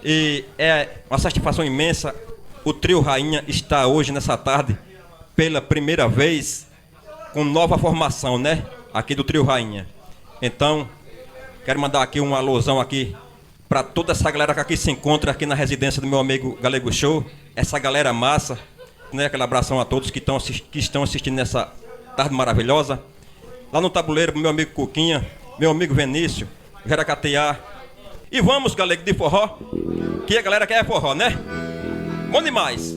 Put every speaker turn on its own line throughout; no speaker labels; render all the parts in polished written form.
E é uma satisfação imensa. O trio Rainha está hoje, nessa tarde, pela primeira vez, com nova formação, né? Aqui do trio Rainha. Então, quero mandar aqui uma alusão aqui para toda essa galera que aqui se encontra aqui na residência do meu amigo Galego Show. Essa galera massa, né? Aquele abração a todos que estão assistindo nessa tarde maravilhosa. Lá no tabuleiro, meu amigo Cuquinha, meu amigo Vinícius, Jaracateá. E vamos, Galego, de forró, que a galera quer forró, né? Bom demais.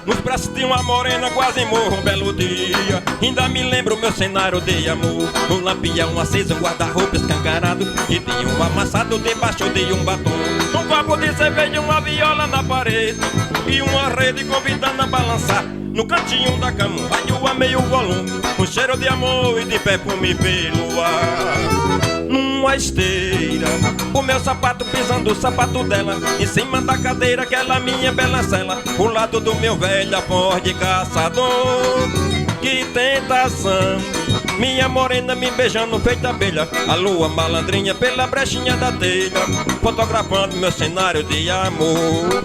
Nos braços de uma morena quase morro um belo dia. Ainda me lembro meu cenário de amor. Um lampião aceso, um guarda-roupa escancarado, e tinha um amassado debaixo de um batom. Um copo de cerveja, uma viola na parede, e uma rede convidando a balançar. No cantinho da cama, um rádio a meio volume, um cheiro de amor e de perfume pelo ar. Numa esteira, o meu sapato pisando o sapato dela, em cima da cadeira, aquela minha bela cela, ao lado do meu velho Ford caçador. Que tentação, minha morena me beijando feita abelha, a lua malandrinha pela brechinha da telha, fotografando meu cenário de amor.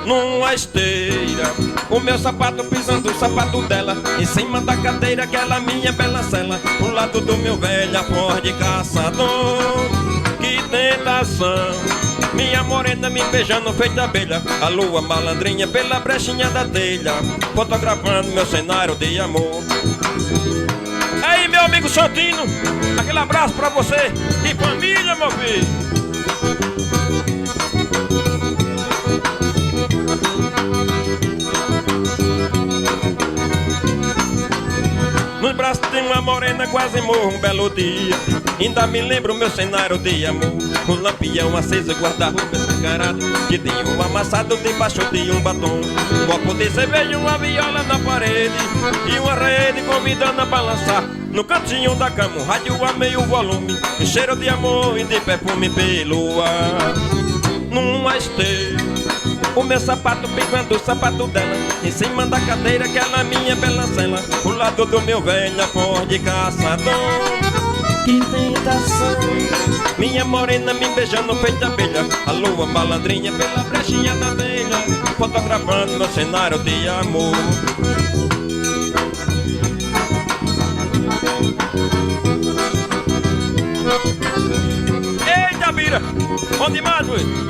Numa esteira, o meu sapato pisando o sapato dela, em cima da cadeira, aquela minha bela cela, ao lado do meu velho Ford caçador. Que tentação, minha morena me beijando feita abelha, a lua malandrinha pela brechinha da telha, fotografando meu cenário de amor. Aí, meu amigo Santino, aquele abraço pra você e família, meu filho. Nos braços de uma morena quase morro um belo dia. Ainda me lembro meu cenário de amor. Um lampião aceso, guarda-roupa escancarado, que tinha um amassado debaixo de um batom. Um copo de cerveja, uma viola na parede, e uma rede convidando a balançar. No cantinho da cama, um rádio a meio volume, um cheiro de amor e de perfume pelo ar. Numa esteira, o meu sapato pisando o sapato dela, em cima da cadeira, aquela minha bela cela, ao lado do meu velho Ford caçador. Que tentação, minha morena me beijando feita abelha, a lua malandrinha pela brechinha da telha, fotografando meu cenário de amor. Eita, vira! Onde mais, Luiz?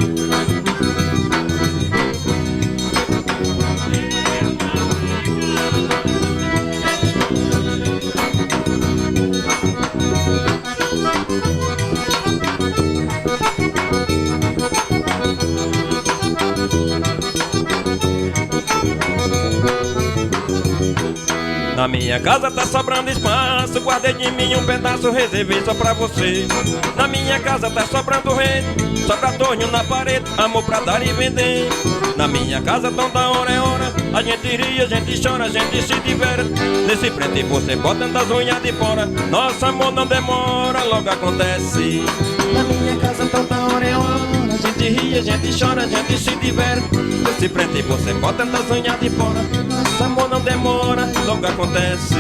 Na minha casa tá sobrando espaço, guardei de mim um pedaço, reservei só pra você. Na minha casa tá sobrando rede, sobra torno na parede, amor pra dar e vender. Na minha casa toda hora é hora, a gente ri, a gente chora, a gente se diverte. Nesse frente você botando as unhas de fora, nosso amor não demora, logo acontece. Na minha casa toda hora é hora, a gente ri, a gente chora, a gente se diverte. Nesse frente você botando as unhas de fora, nosso amor não demora, logo acontece.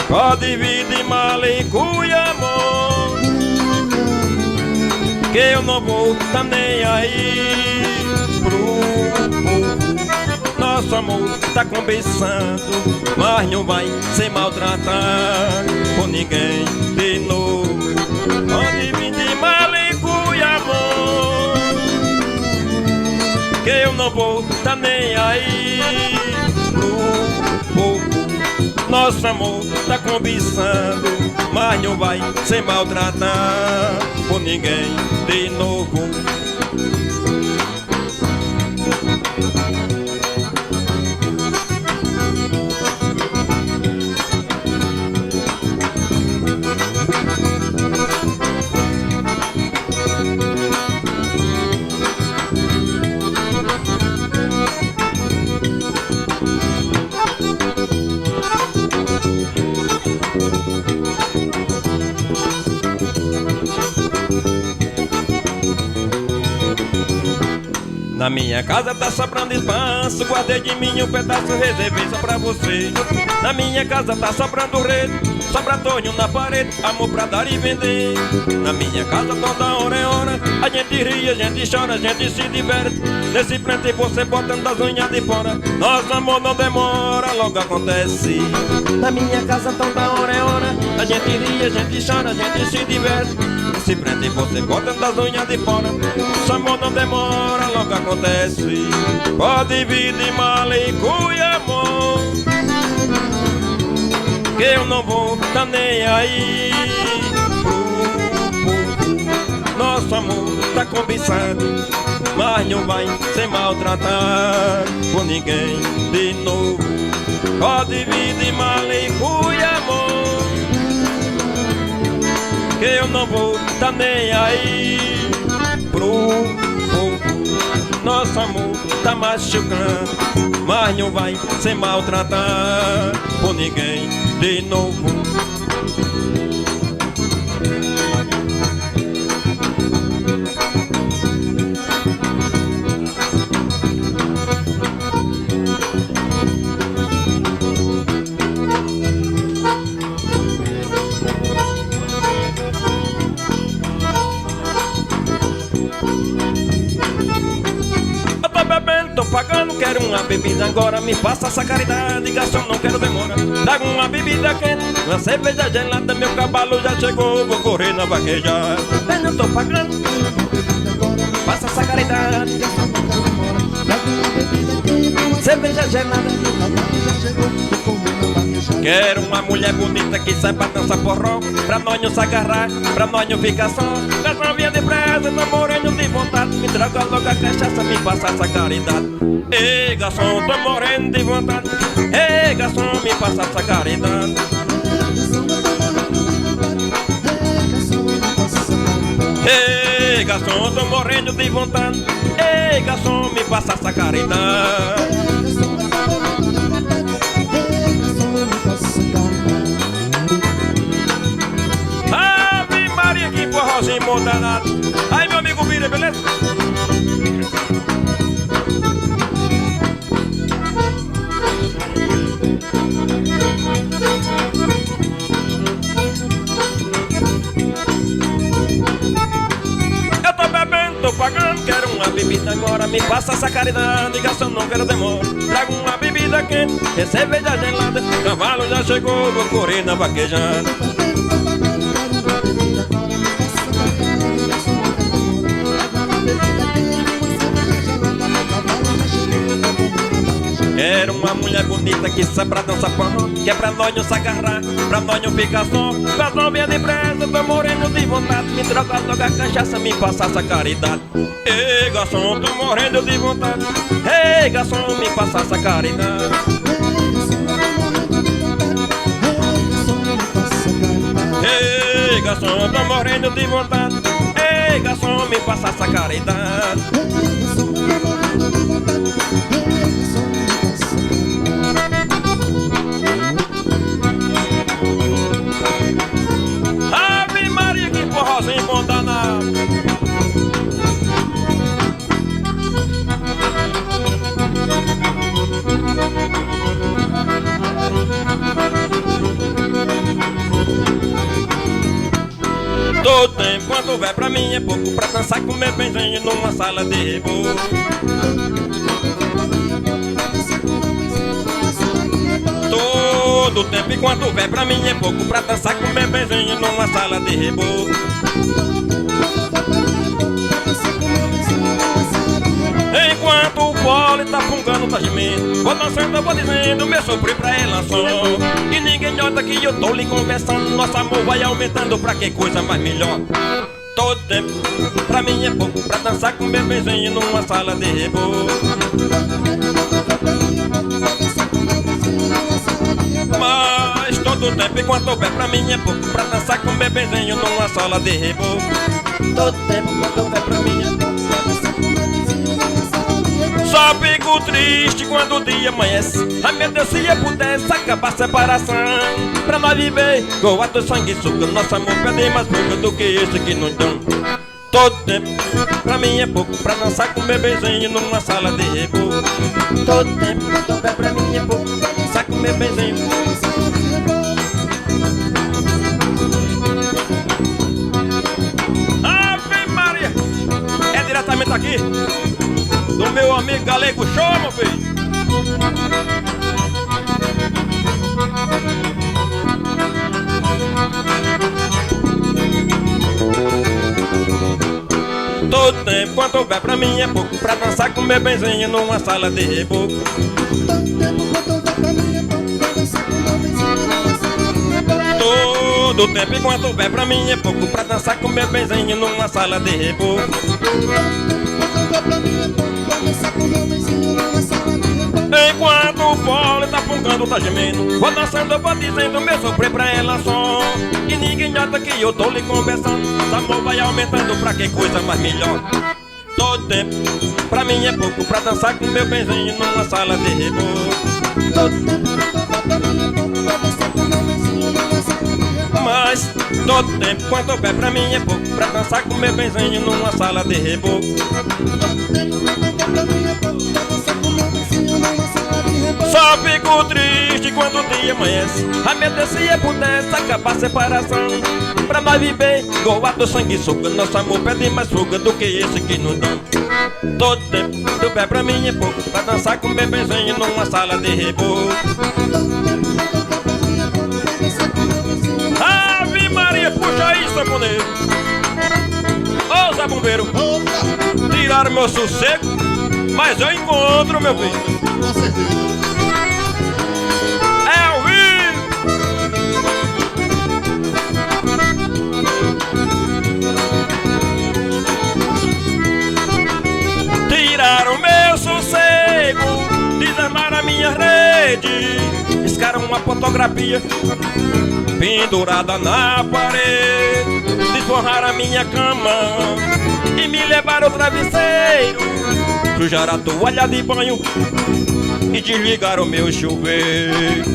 Pode vir de malicuia, amor, que eu não vou tá nem aí pro povo. Nosso amor tá começando, mas não vai se maltratar por ninguém de novo. Pode vir de malicuia, amor, que eu não vou tá nem aí pro povo. Nosso amor tá cobiçando, mas não vai se maltratar por ninguém de novo. Na minha casa tá sobrando espaço, guardei de mim um pedaço, reservei só pra você. Na minha casa tá sobrando rede, sobra tonho na parede, amor pra dar e vender. Na minha casa toda hora é hora, a gente ri, a gente chora, a gente se diverte. Nesse frente você botando as unhas de fora, nosso amor não demora, logo acontece. Na minha casa toda hora é hora, a gente ri, a gente chora, a gente se diverte. Nesse frente você botando as unhas de fora, nosso amor não demora, logo acontece. Pode vir de malicuia, amor, que eu não vou tá nem aí. Nosso amor tá cobiçado, mas não vai ser maltratado por ninguém de novo. Pode vir de malicuia, amor, que eu não vou tá nem aí pro povo. Nosso amor tá machucando, mas não vai ser maltratado por ninguém de novo. Tô pagando, quero uma bebida agora, me faça essa caridade, garçom, não quero demora. Traga uma bebida quente, uma cerveja gelada, meu cavalo já chegou, vou correr na vaquejada. Bem, eu tô pagando, faça essa caridade, garçom, não quero demora. Traga uma bebida quente, uma cerveja gelada, meu cavalo já chegou, vou correr na vaquejada. Quero uma mulher bonita que saiba dançar forró, pra nós não se agarrar, pra nós não ficar só. Garçom, vinha depressa, tô morrendo de vontade, me traga logo a cachaça, me faça essa caridade. Ei, garçom, tô morrendo de vontade. Ei, garçom, me passa essa caridade. Ei, garçom, tô morrendo de vontade. Ei, garçom, me passa essa caridade. Ave Maria, que forrozinho bom danado. Aí, meu amigo Bira, beleza? Tô pagando, quero uma bebida agora, me passa essa caridade, garçom, não quero demora. Traga uma bebida quente, cerveja gelada, cavalo já chegou, vou correr na vaquejada. Quero uma mulher bonita que saiba dançar forró, que é pra nós não se agarrar, pra nós não ficar só. Garçom, vinha depressa, tô morrendo de vontade, me troca logo a cachaça, me passa essa caridade. Ei, garçom, tô morrendo de vontade. Ei, garçom, me passa essa caridade. Ei, garçom, tô morrendo de vontade. Ei, garçom, me passa essa caridade. Ave Maria, que forrozinho bom danado. Todo tempo quando vai pra mim é pouco pra dançar com meu benzinho numa sala de reboco. Todo tempo enquanto vem pra mim é pouco pra dançar com meu benzinho numa sala de reboco. Enquanto o pole tá fungando, tá gemendo, vou dançando, eu vou dizendo, meu sofri pra ela só. E ninguém nota que eu tô lhe conversando, nosso amor vai aumentando pra que coisa mais melhor. Todo tempo pra mim é pouco pra dançar com meu benzinho numa sala de reboco. Mas todo tempo enquanto houver pra mim é pouco pra dançar com meu benzinho numa sala de reboco. Todo tempo enquanto houver pra mim é pouco pra dançar com meu benzinho numa sala de reboco. Só fico triste quando o dia amanhece. Ai meu Deus, se eu pudesse acabar a separação, pra nós viver com a tua sanguessuga, nosso amor pede mais fuga do que esse que não dão. Todo tempo pra mim é pouco pra dançar com bebezinho numa sala de reboco. Todo tempo quanto houver pra mim é pouco pra dançar com bebezinho numa sala de reboco. Ave Maria! É diretamente aqui do meu amigo Galego Show, meu filho. Todo tempo quanto houver pra mim é pouco pra dançar com meu benzinho numa sala de reboco. Todo tempo enquanto houver pra mim é pouco pra dançar com meu benzinho numa sala de reboco. Enquanto o pole tá fungando, tá gemendo, vou dançando, eu vou dizendo meu sofrer pra ela só. E ninguém nota que eu tô lhe conversando. O amor vai aumentando pra que coisa mais melhor. Todo tempo pra mim é pouco pra dançar com meu benzinho numa sala de reboco. Todo tempo pra mim é pouco pra dançar com meu benzinho numa sala de reboco. Mas todo tempo quanto houver pra mim é pouco pra dançar com meu benzinho numa sala de reboco. Só fico triste quando o dia amanhece. A medo se pudesse acabar a separação. Pra nós viver, goa do sangue suga. Nosso amor pede mais fuga do que esse que nos dão. Todo tempo do pé pra mim é pouco pra dançar com bebezinho numa sala de reboco. Ave Maria, puxa isso, sanfoneiro. Ô Zé Bombeiro, tiraram meu sossego, mas eu encontro, meu filho.
Com certeza.
É ao vivo. Tiraram meu sossego, desarmaram a minha rede, riscaram uma fotografia pendurada na parede, desforraram a minha cama e me levaram o travesseiro, sujaram a toalha de banho e desligaram meu chuveiro.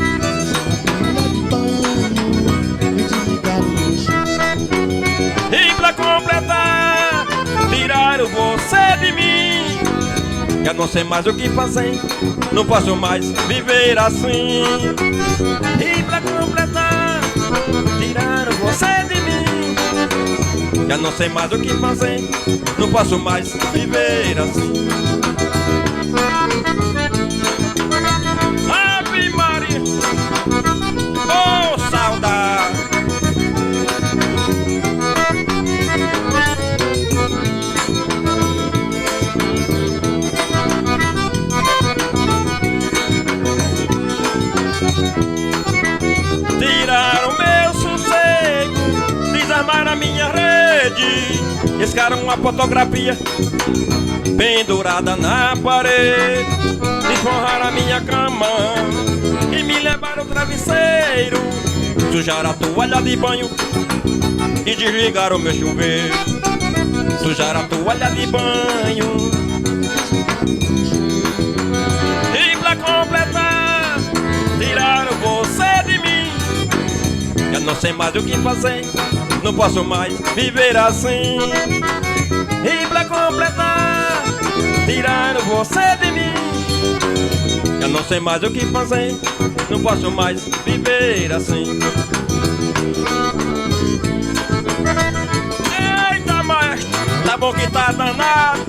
E pra completar, tiraram você de mim. Eu não sei mais o que fazer, não posso mais viver assim. E pra completar, tiraram você de mim. Eu não sei mais o que fazer, não posso mais viver assim. Ave Maria, oh saudade. Tiraram meu sossego, desarmaram a minha rede, riscaram uma fotografia pendurada na parede, desforraram a minha cama e me levaram o travesseiro, sujaram a toalha de banho e desligaram meu chuveiro. Sujaram a toalha de banho. E pra completar, tiraram você de mim. Eu não sei mais o que fazer, não posso mais viver assim. E pra completar, tiraram você de mim. Eu não sei mais o que fazer, não posso mais viver assim. Eita, maestro, tá bom que tá danado.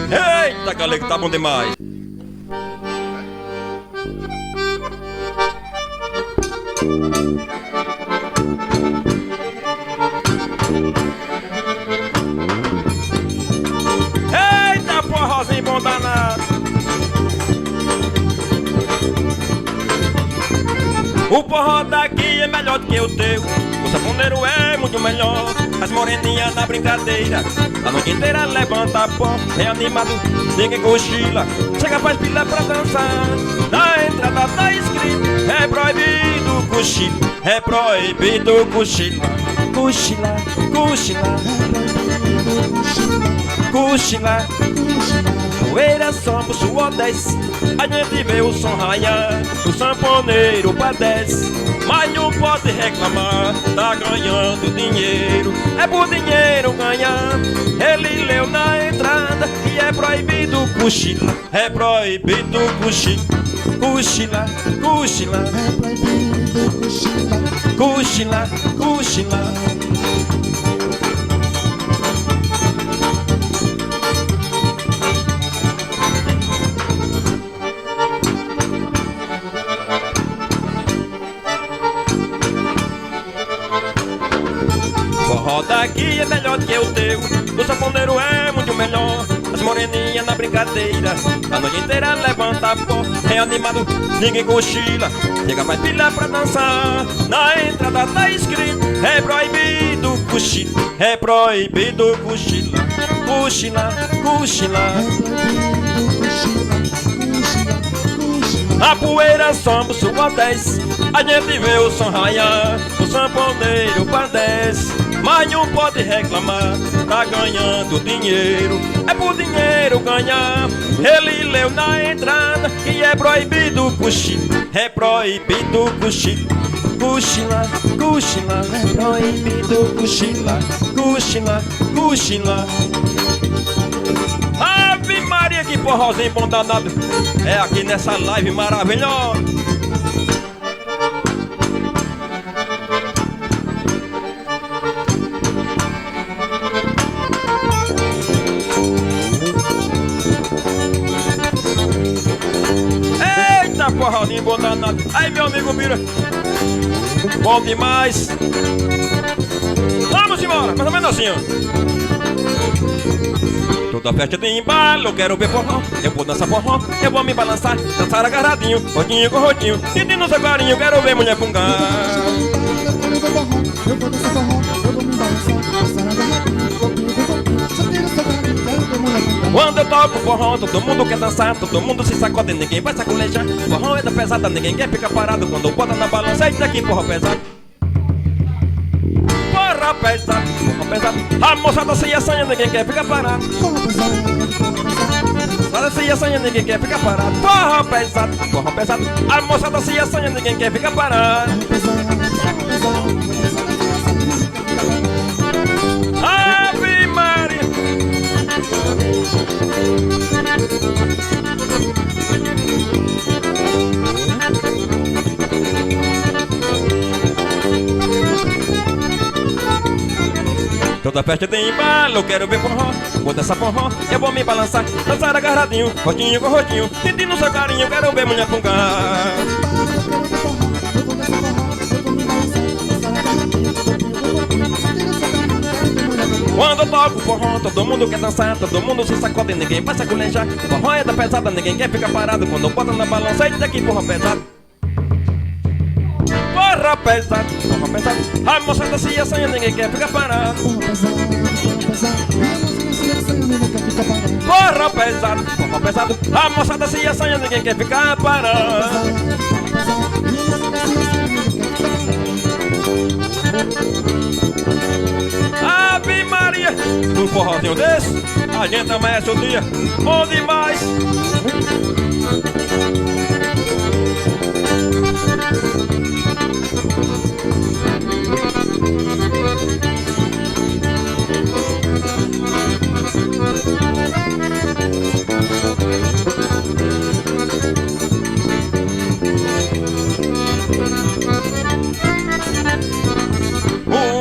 Eita, galego, tá bom demais. Eita, forrozinho bom danado. O forró daqui é melhor do que o teu. O sanfoneiro é muito melhor. As moreninhas na brincadeira, a noite inteira levanta pó. É animado, ninguém cochila, chega faz fila pra dançar. Na entrada tá escrito, é proibido cochilo, é proibido cochilo. cochila, cochila, cochila. Poeira, samba, suor desce, a gente vê o som raiar, o sanfoneiro padece, mas não pode reclamar, tá ganhando dinheiro, é por dinheiro ganhar. Ele leu na entrada que é proibido cochilar, é proibido cochilar, cochilar, cochilar,
É proibido cochilar,
cochilar, cochilar. Forró daqui é melhor do que o teu, o sanfoneiro é muito melhor. As moreninhas na brincadeira, a noite inteira levanta pó, é animado, ninguém cochila, chega vai pilhar pra dançar. Na entrada tá escrito, é proibido cochila, é proibido cochila, cochila, cochila. A poeira samba, o suor desce, a gente vê o som raiar, o sanfoneiro padece, mas não pode reclamar, tá ganhando dinheiro, é por dinheiro ganhar. Ele leu na entrada que é proibido cochilar, é proibido cochilar, cochilar, cochilar, é proibido cochilar, cochilar, cochilar. Ave Maria, que forrozinho bom danado, é aqui nessa live maravilhosa. Eita, forrozinho bom danado. Aí, meu amigo Bira, bom demais. Vamos embora, mais ou menos assim, ó. Toda festa tem embalo, eu quero ver forró, eu vou dançar forró, eu vou me balançar, dançar agarradinho, rodinho com rodinho, e no seu carinho, eu quero ver mulher fungar.
eu vou dançar forró, eu vou me balançar, dançar agarradinho, rodinho com rodinho, só tem no seu carinho, quero ver mulher fungar.
Quando eu toco forró, todo mundo quer dançar, todo mundo se sacode, ninguém vai sacolejar. Forró é da pesada, ninguém quer ficar parado, quando bota na balança, eita que forró pesado. Forró pesado, forró pesado, a moçada se assanha, ninguém quer ficar parado.
Forró pesado,
Moçada se assanha, ninguém quer ficar parado. Forró pesado, a moçada se assanha, ninguém quer ficar parado. Ave Maria. Toda festa tem embalo, eu quero ver forró, vou dançar forró, eu vou me balançar, dançar agarradinho, rodinho com rodinho, sentindo no seu carinho, eu quero ver mulher fungar. Quando eu toco forró, todo mundo quer dançar, todo mundo se sacode, ninguém vai sacolejar. Forró é da pesada, ninguém quer ficar parado, quando eu boto na balança, eita que forró pesado. Forró pesado, a moçada se assanha, ninguém quer ficar parado. Forró pesado, a moçada se assanha, ninguém quer ficar parado. Ave Maria, num forrozinho desse, a gente amanhece o dia, bom demais.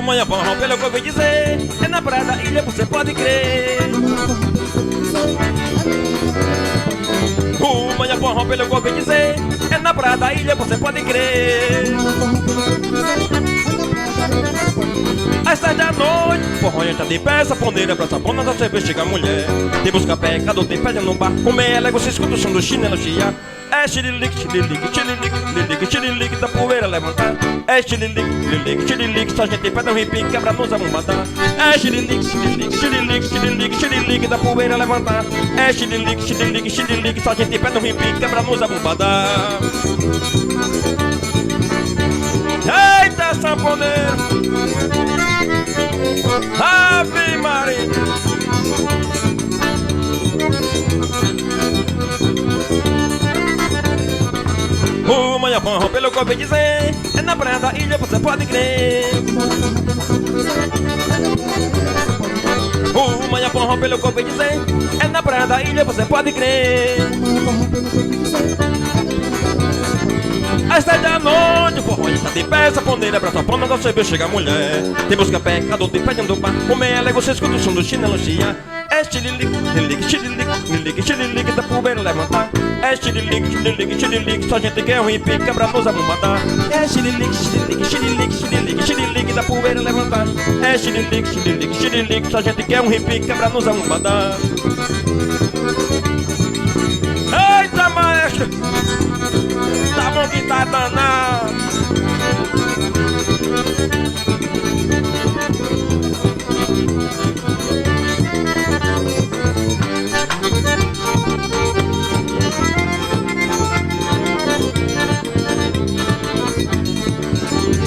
Manhã forró, pelo que eu ouvi dizer, é na praia da ilha, você pode crer. Manhã forró, pelo que eu ouvi dizer, é na praia da ilha, você pode crer. Às 7 da noite, forró entra de pé, saponeira pra sapona da cerveja, chega a mulher. Tem busca pecado, tem pedra no bar, comer ela, você escuta o som do chinelo chiar. É xirilique, xirilique, xirilique, xirilique, xirilique da poeira levantar. É xirilique, xirilique, xirilique, só gente pede um ripique, quebra nos amumatar. É xirilique, xirilique, xirilique, xirilique, xirilique da poeira levantar. É xirilique, xirilique, xirilique, só gente pede um ripique, quebra nos amumatar. Eita, sanfoneiro! Ave Maria. O manhapão pelo que eu ouvi dizer, é na praia da ilha, você pode crer. O manhapão pelo que eu ouvi dizer, é na praia da ilha, você pode crer. Às 7 da noite, o forró está de pé, saponeira, pra sapona, da CB chega a mulher. Tem música pecador, tem pé dentro do bar, comer alegre, você escuta o som do chinelo chia. É xirilique, xirilique, xirilique, xirilique, xirilique, da poeira levantar. É xirilique, xirilique, xirilique, só gente quer um hippie, quebra nos abumbatar. É xirilique, xirilique, xirilique, xirilique, xirilique, da poeira levantar. É xirilique, xirilique, xirilique, só gente quer um hippie, quebra nos abumbatar. Eita, maestro! Tá bom que tá danado.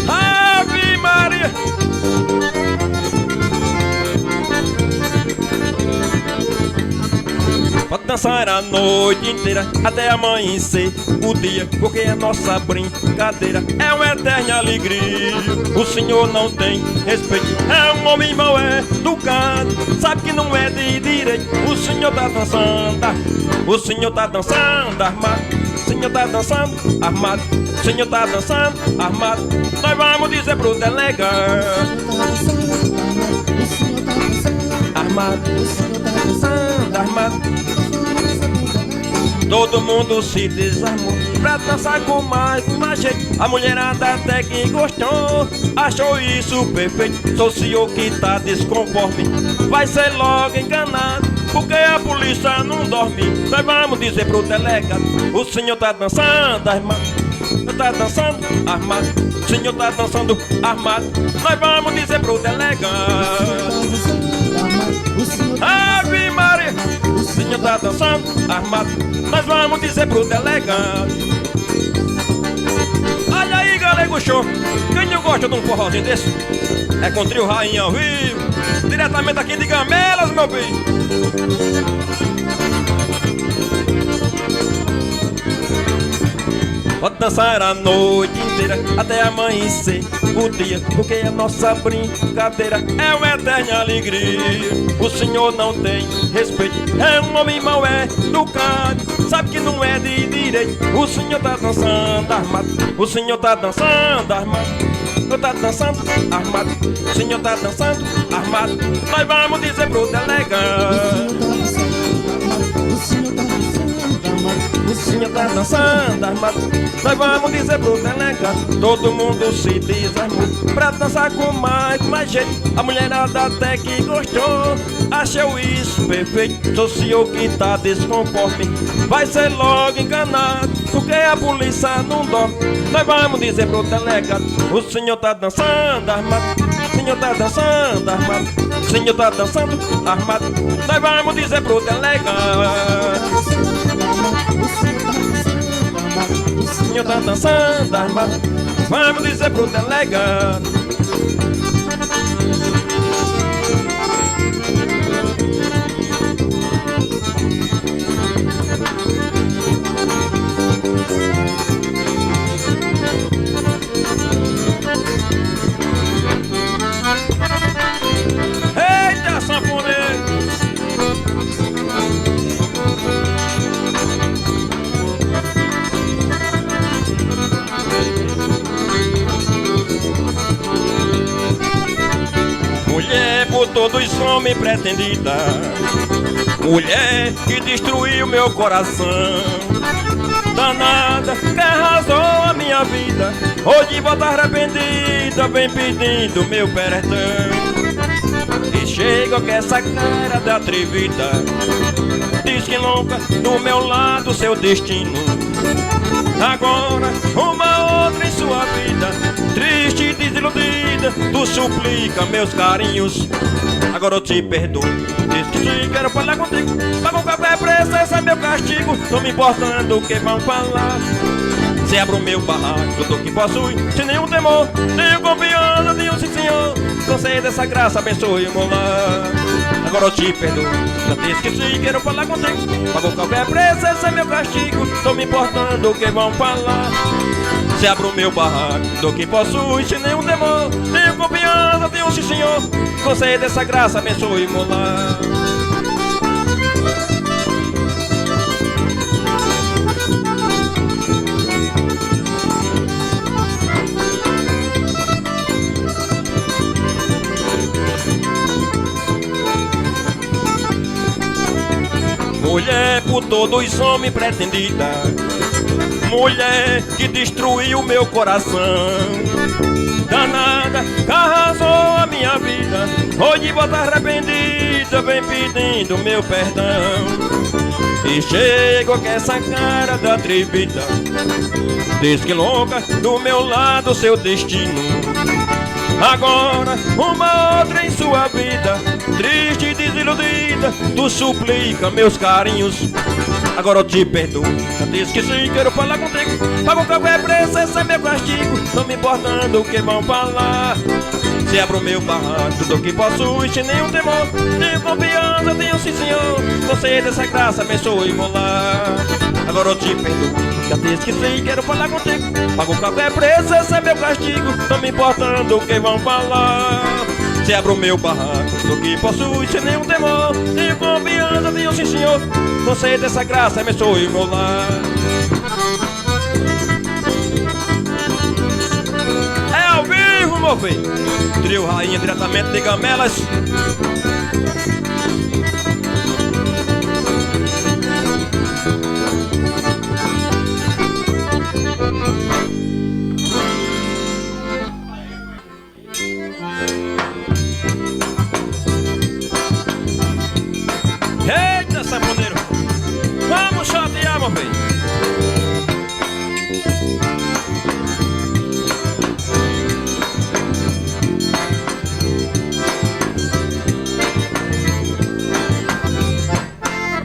Ave Maria. Pode dançar a noite inteira até amanhecer o dia, porque a nossa brincadeira é uma eterna alegria. O senhor não tem respeito, é um homem mal educado, sabe que não é de direito. O senhor tá dançando, o senhor tá dançando armado, o senhor tá dançando armado, o senhor tá dançando armado. Nós vamos dizer pro delegado: armado, armado. Todo mundo se desarmou pra dançar com mais jeito. A mulherada até que gostou, achou isso perfeito. Sou o senhor que tá desconforme, vai ser logo enganado, porque a polícia não dorme. Nós vamos dizer pro delegado: o senhor tá dançando armado, tá dançando armado, o senhor tá dançando armado. Nós vamos dizer pro delegado: Ave Maria, o senhor tá dançando armado. Nós vamos dizer pro delegado. Olha aí, galego show. Quem não gosta de um forrozinho desse? É com trio Rainha ao vivo, diretamente aqui de Gamelas, meu filho. Pode dançar a noite inteira até amanhecer o dia, porque a nossa brincadeira é uma eterna alegria. O senhor não tem respeito, é um homem mal educado, sabe que não é de direito. O senhor tá dançando armado, o senhor tá dançando armado, o senhor tá dançando armado, o senhor tá dançando armado. Nós vamos dizer pro delegado: o senhor tá dançando armado. Nós vamos dizer pro delegado: todo mundo se desarmou pra dançar com mais jeito. A mulherada até que gostou, achou isso perfeito. Sou o senhor que tá desconforme, vai ser logo enganado, porque a polícia não dorme. Nós vamos dizer pro delegado: o senhor tá dançando armado, o senhor tá dançando armado, o senhor tá dançando armado. Nós vamos dizer pro delegado: o senhor tá dançando armado. Vamos dizer pro delegado: eita, sanfoneiro! Mulher por todos os homens pretendida, mulher que destruiu meu coração. Danada, que arrasou a minha vida, hoje volta arrependida, vem pedindo meu perdão. E chega com essa cara de atrevida, diz que nunca do meu lado seu destino. Agora uma outra em sua vida, triste e desiludida, tu suplica meus carinhos. Agora eu te perdoo, diz que sim, quero falar contigo, mas com qualquer preço esse é meu castigo. Não me importando o que vão falar, se abro o meu barraco, eu tô que possui, sem nenhum temor, tenho confiança de um sim senhor. Conceda dessa graça, abençoe o meu lar. Agora eu te perdoo, já te esqueci, quero falar contigo. Pago qualquer preço, esse é meu castigo. Tô me importando o que vão falar. Se abro meu barraco, do que posso, sem nenhum temor. Tenho confiança, tenho sim senhor. Conceda dessa graça, abençoe o meu lar. Mulher por todos homens pretendida, mulher que destruiu meu coração. Danada, que arrasou a minha vida. Hoje volta arrependida, vem pedindo meu perdão. E chego com essa cara da atrevida, diz que louca do meu lado seu destino. Agora uma outra em sua vida, triste e desiludida, tu suplica meus carinhos. Agora eu te perdoo, já te esqueci, quero falar contigo. Pago qualquer preço, esse é meu castigo. Não me importando o que vão falar. Se abro meu barraco, tudo que posso e sem nenhum temor. Tenho confiança, tenho sim senhor. Conceda essa graça, abençoe meu lar. Agora eu te perdoo, já te esqueci, quero falar contigo. Pago qualquer preço, esse é meu castigo. Não me importando o que vão falar. Se abro meu barraco, tudo que posso e sem nenhum temor. Tenho confiança, tenho sim senhor. Conceda essa graça, abençoe meu lar. É ao vivo, meu filho. Trio Rainha, diretamente de Gamelas. Eita, sanfoneiro, vamos chatear, meu filho.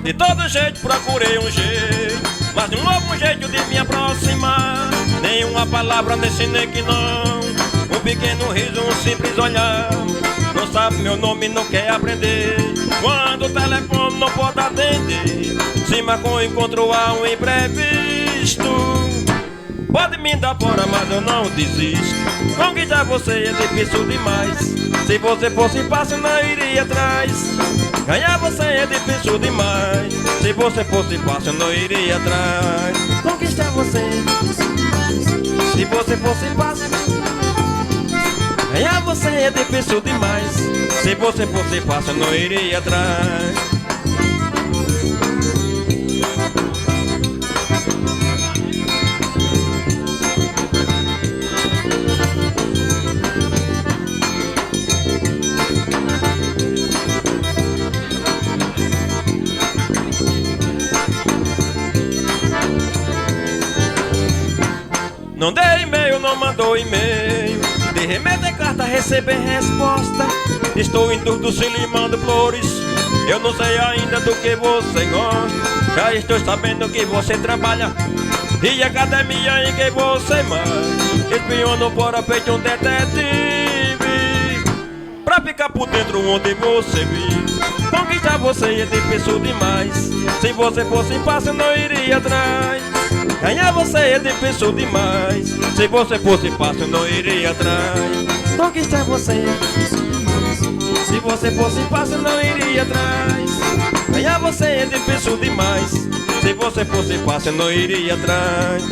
De todo jeito procurei um jeito, mas de um novo jeito de me aproximar. Nenhuma palavra nesse nem que não. Um pequeno riso, um simples olhar. Não sabe meu nome, não quer aprender. Quando o telefone não pode atender, se marcou um encontro a um imprevisto. Pode me dar fora, mas eu não desisto. Conquistar você é difícil demais. Se você fosse fácil, não iria atrás. Ganhar você é difícil demais. Se você fosse fácil, não iria atrás. Conquistar você é difícil demais. Se você fosse fácil, ganhar você é difícil demais. Se você fosse fácil, não iria atrás. Não dei e-mail, não mandou e-mail. De remédio em carta, receber resposta. Estou em dúvida se lhe mando flores. Eu não sei ainda do que você gosta. Já estou sabendo que você trabalha e academia em que você mais. Espiono fora feito um detetive, pra ficar por dentro onde você vive. Conquistar você é difícil demais. Se você fosse fácil, não iria atrás. Ganhar você é difícil demais. Se você fosse fácil, não iria atrás. Conquistar você é difícil demais. Se você fosse fácil, não iria atrás. Ganhar você é difícil demais. Se você fosse fácil, não iria atrás.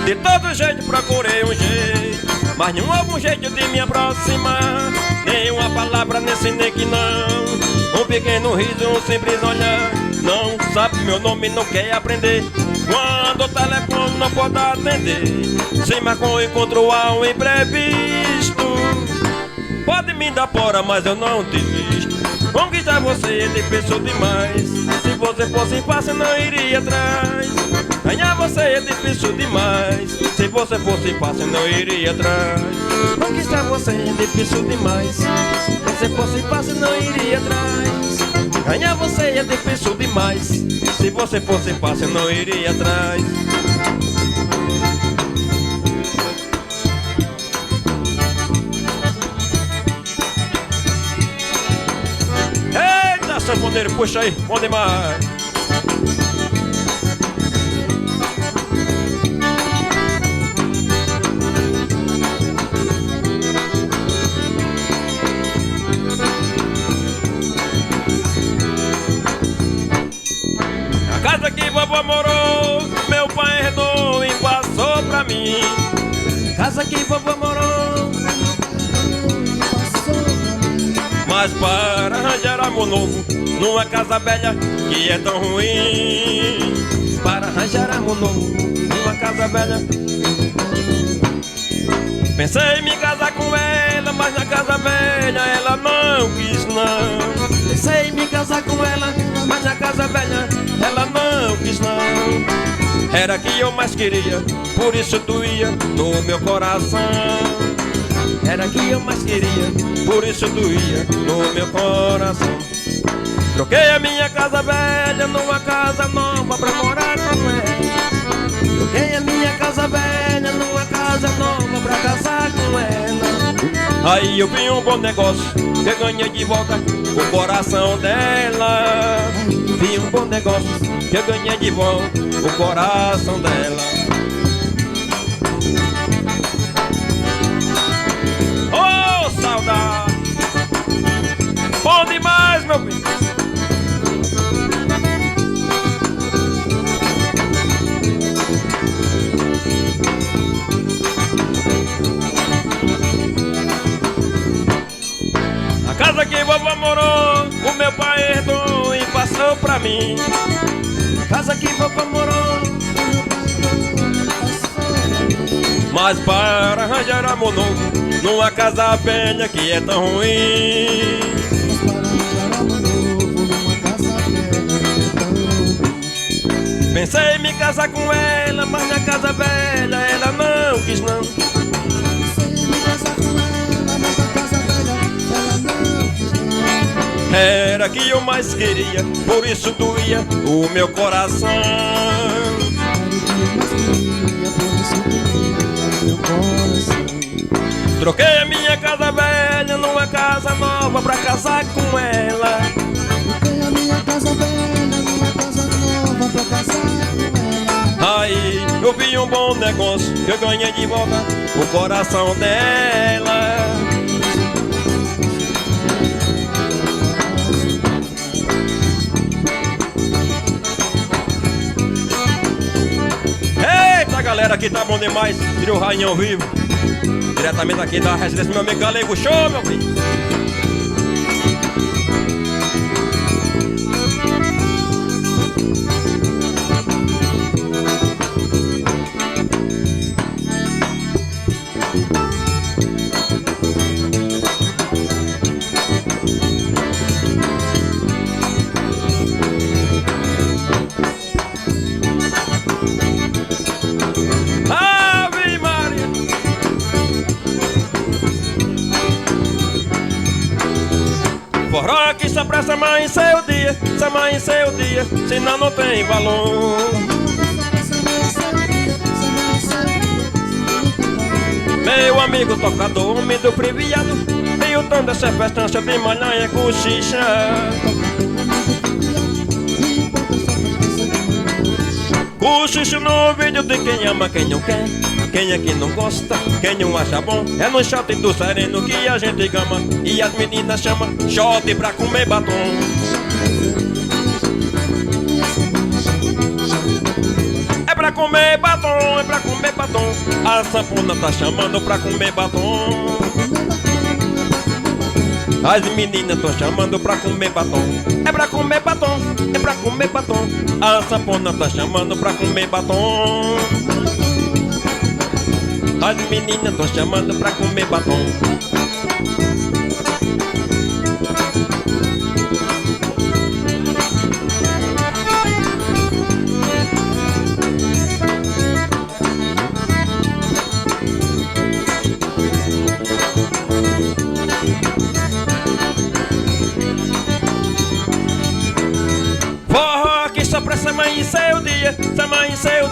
De todo jeito procurei um jeito, mas nenhum houve um jeito de me aproximar. Nenhuma palavra nesse nem que não. Um pequeno riso, um simples olhar. Não sabe meu nome, não quer aprender. Quando o telefone não pode atender, se marcou um encontro a um imprevisto. Pode me dar fora, mas eu não desisto. Conquistar você é difícil demais. Se você fosse fácil, não iria atrás. Ganhar você é difícil demais. Se você fosse fácil não iria atrás. Conquistar você é difícil demais. Se você fosse fácil não iria atrás. Ganhar você é difícil demais. Se você fosse fácil não iria atrás. Eita, sanfoneiro, puxa aí, bom demais. A casa que vovô morou, meu pai herdou e passou pra mim. Casa que vovô morou, mas para arranjar amor novo numa casa velha que é tão ruim. Para arranjar amor novo numa casa velha. Pensei em me casar com ela, mas na casa velha ela não quis não. Pensei em me casar com ela, mas na casa velha ela não quis não. Era que eu mais queria, por isso doía no meu coração. Era que eu mais queria, por isso doía no meu coração. Troquei a minha casa velha numa casa nova pra morar com ela. Troquei a minha casa velha numa casa nova pra casar com ela. Aí eu vi um bom negócio, que eu ganhei de volta o coração dela. Vi um bom negócio, que eu ganhei de volta o coração dela. Oh, saudade! Bom demais, meu filho! A casa que vovô morou, o meu pai herdou e passou pra mim. A casa que vovô morou, mas para arranjar amor novo numa casa velha que é tão ruim. Pensei em me casar com ela, mas na casa velha ela não quis não. Era que eu mais queria, por isso doía o meu coração. Troquei a minha casa velha numa casa nova pra casar com ela.
Troquei a minha casa velha numa casa nova pra casar com ela.
Aí eu vi um bom negócio, que eu ganhei de volta o coração dela. Eita, galera, aqui tá bom demais. Tira o rainha ao vivo, diretamente aqui da residência meu amigo Galego. Show, meu filho! Ave Maria! Forró que só pra se amanhecer o dia, se amanhecer o dia, senão não tem valor. Meu amigo tocador, homem do priviado, e o tom dessa festança de manhã é cochicha. Cochicho no vídeo de quem ama, quem não quer, quem é que não gosta, quem não acha bom. É no shot do sereno que a gente gama, e as meninas chamam shot pra comer batom. É pra comer batom, é pra comer batom. A sanfona tá chamando pra comer batom. As meninas tão chamando pra comer batom. É pra comer batom, é pra comer batom. A sanfona tá chamando pra comer batom. As meninas tão chamando pra comer batom.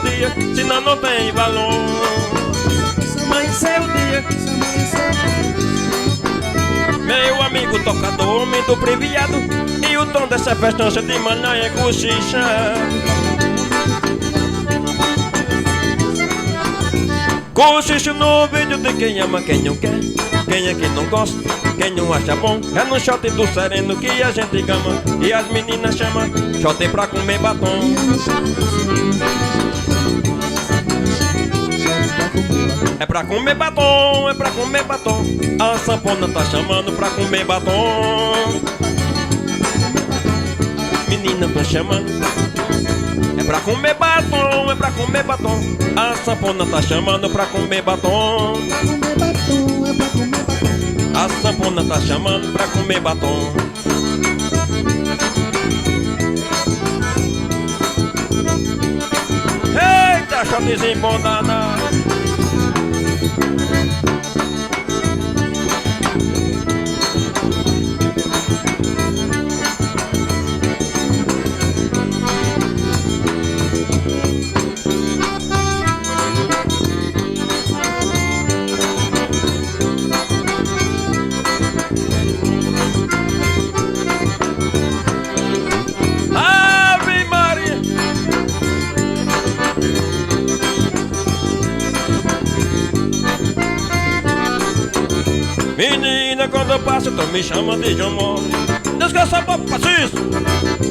dia, senão não tem valor. Amanheceu o dia. Meu amigo tocador, homem do previado, e o tom dessa festança de manhã é cochicha. Cochicho no vídeo de quem ama, quem não quer, quem é que não gosta, quem não acha bom. É no shot do sereno que a gente gama, e as meninas chamam shot pra comer batom. É pra comer batom, é pra comer batom. A sanfona tá chamando pra comer batom. Menina tá chamando. É pra comer batom, é pra comer batom. A sanfona tá chamando pra comer batom. A sanfona tá chamando pra comer batom. Eita, shotzinho bom danado. Menina, quando eu passo, tu me chama de João Mole. Deus que eu sou pouco faço isso,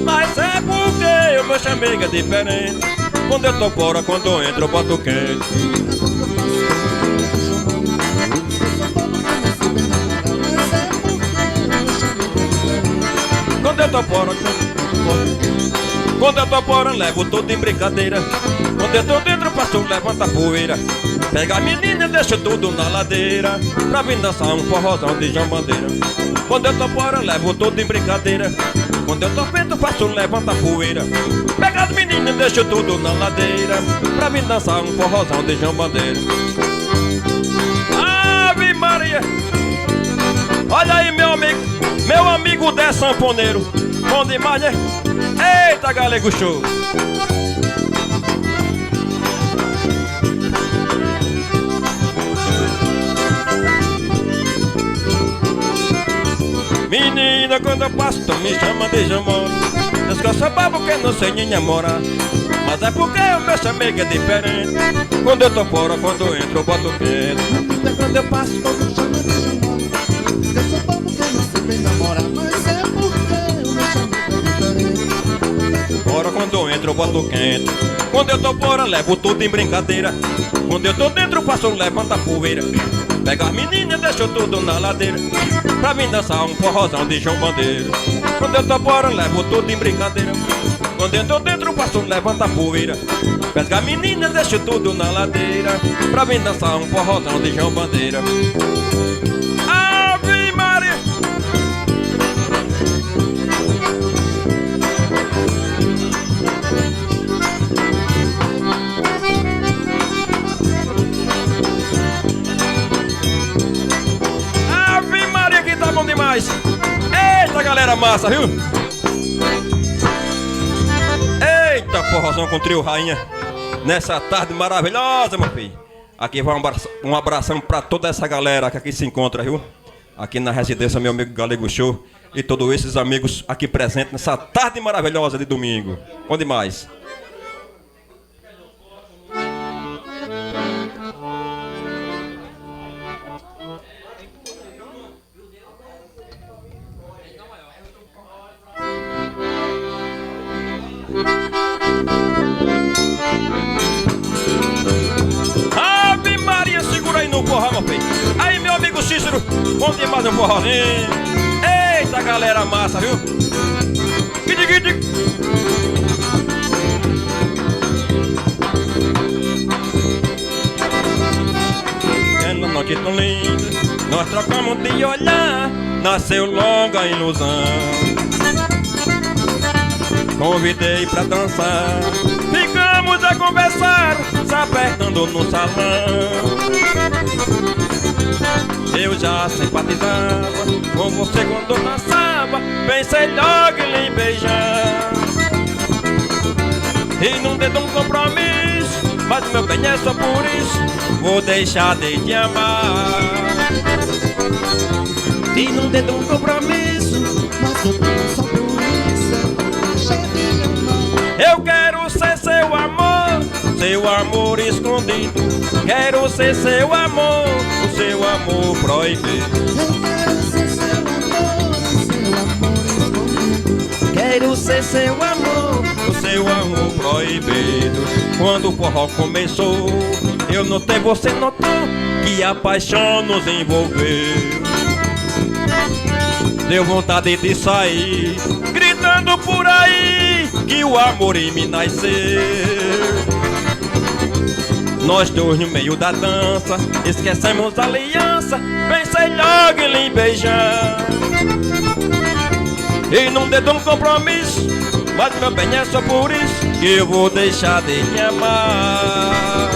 mas é porque o meu chamego é diferente. Quando eu tô fora, quando eu entro, eu boto quente. Quando eu tô fora, quando eu tô fora, levo tudo em brincadeira. Quando eu tô dentro, passo, levanta a poeira. Pega a menina, deixa tudo na ladeira, pra vir dançar um forrozão de João Bandeira. Quando eu tô fora, levo tudo em brincadeira. Quando eu tô dentro, passo, levanta a poeira. Pega as meninas, deixa tudo na ladeira, pra vir dançar um forrozão de João Bandeira. Ave Maria! Olha aí, meu amigo Dé sanfoneiro. Bom demais, né? Eita, Galego Show! Menina, quando eu passo, tu me chama de Jamor. Diz que eu sou babo que não sei nem namorar, mas é porque o meu chamego é diferente. Quando eu tô fora, quando eu entro, eu boto quente. Quando eu passo, tu me chama de Jamor. Diz que eu sou babo que não sei bem namorar, mas é porque o meu chamego é diferente. Fora, quando eu entro, eu boto quente. Quando eu tô fora, levo tudo em brincadeira. Quando eu tô dentro, passo, levanta a poeira. Pega as meninas, deixa tudo na ladeira, pra vir dançar um forrozão de João Bandeira. Quando eu tô fora, levo tudo em brincadeira. Quando eu tô dentro, passo, levanta a poeira. Pega a menina, deixa tudo na ladeira, pra vir dançar um forrozão de João Bandeira. Ave Maria! Bom demais. Eita, galera massa, viu? Eita, forrozão com trio rainha nessa tarde maravilhosa, meu filho. Aqui vai um abração pra toda essa galera que aqui se encontra, viu? Aqui na residência, meu amigo Galego Show e todos esses amigos aqui presentes nessa tarde maravilhosa de domingo. Bom demais. Ave Maria, segura aí no forró, meu filho. Aí, meu amigo Cícero, vamos ter mais um forrozinho. Eita, galera massa, viu? Guidi, guidi. Aquela noite tão linda, nós trocamos de olhar, nasceu longa ilusão. Convidei pra dançar, ficamos a conversar, se apertando no salão. Eu já simpatizava com você quando dançava, pensei logo em lhe beijar. E num dedo um compromisso, Mas meu bem, é só por isso vou deixar de te amar.
E não dedo um compromisso, mas eu tenho só por isso deixar de amar.
Eu quero ser seu amor escondido. Quero ser seu amor, o seu amor proibido.
Eu quero ser seu amor escondido.
Quero ser seu amor, o seu amor proibido. Quando o forró começou, eu notei, você notou, que a paixão nos envolveu. Deu vontade de sair, gritando por aí, que o amor em mim nasceu. Nós dois no meio da dança, esquecemos a aliança, pensei logo em lhe beijar. E não deu um compromisso, mas meu bem, é só por isso que eu vou deixar de te amar.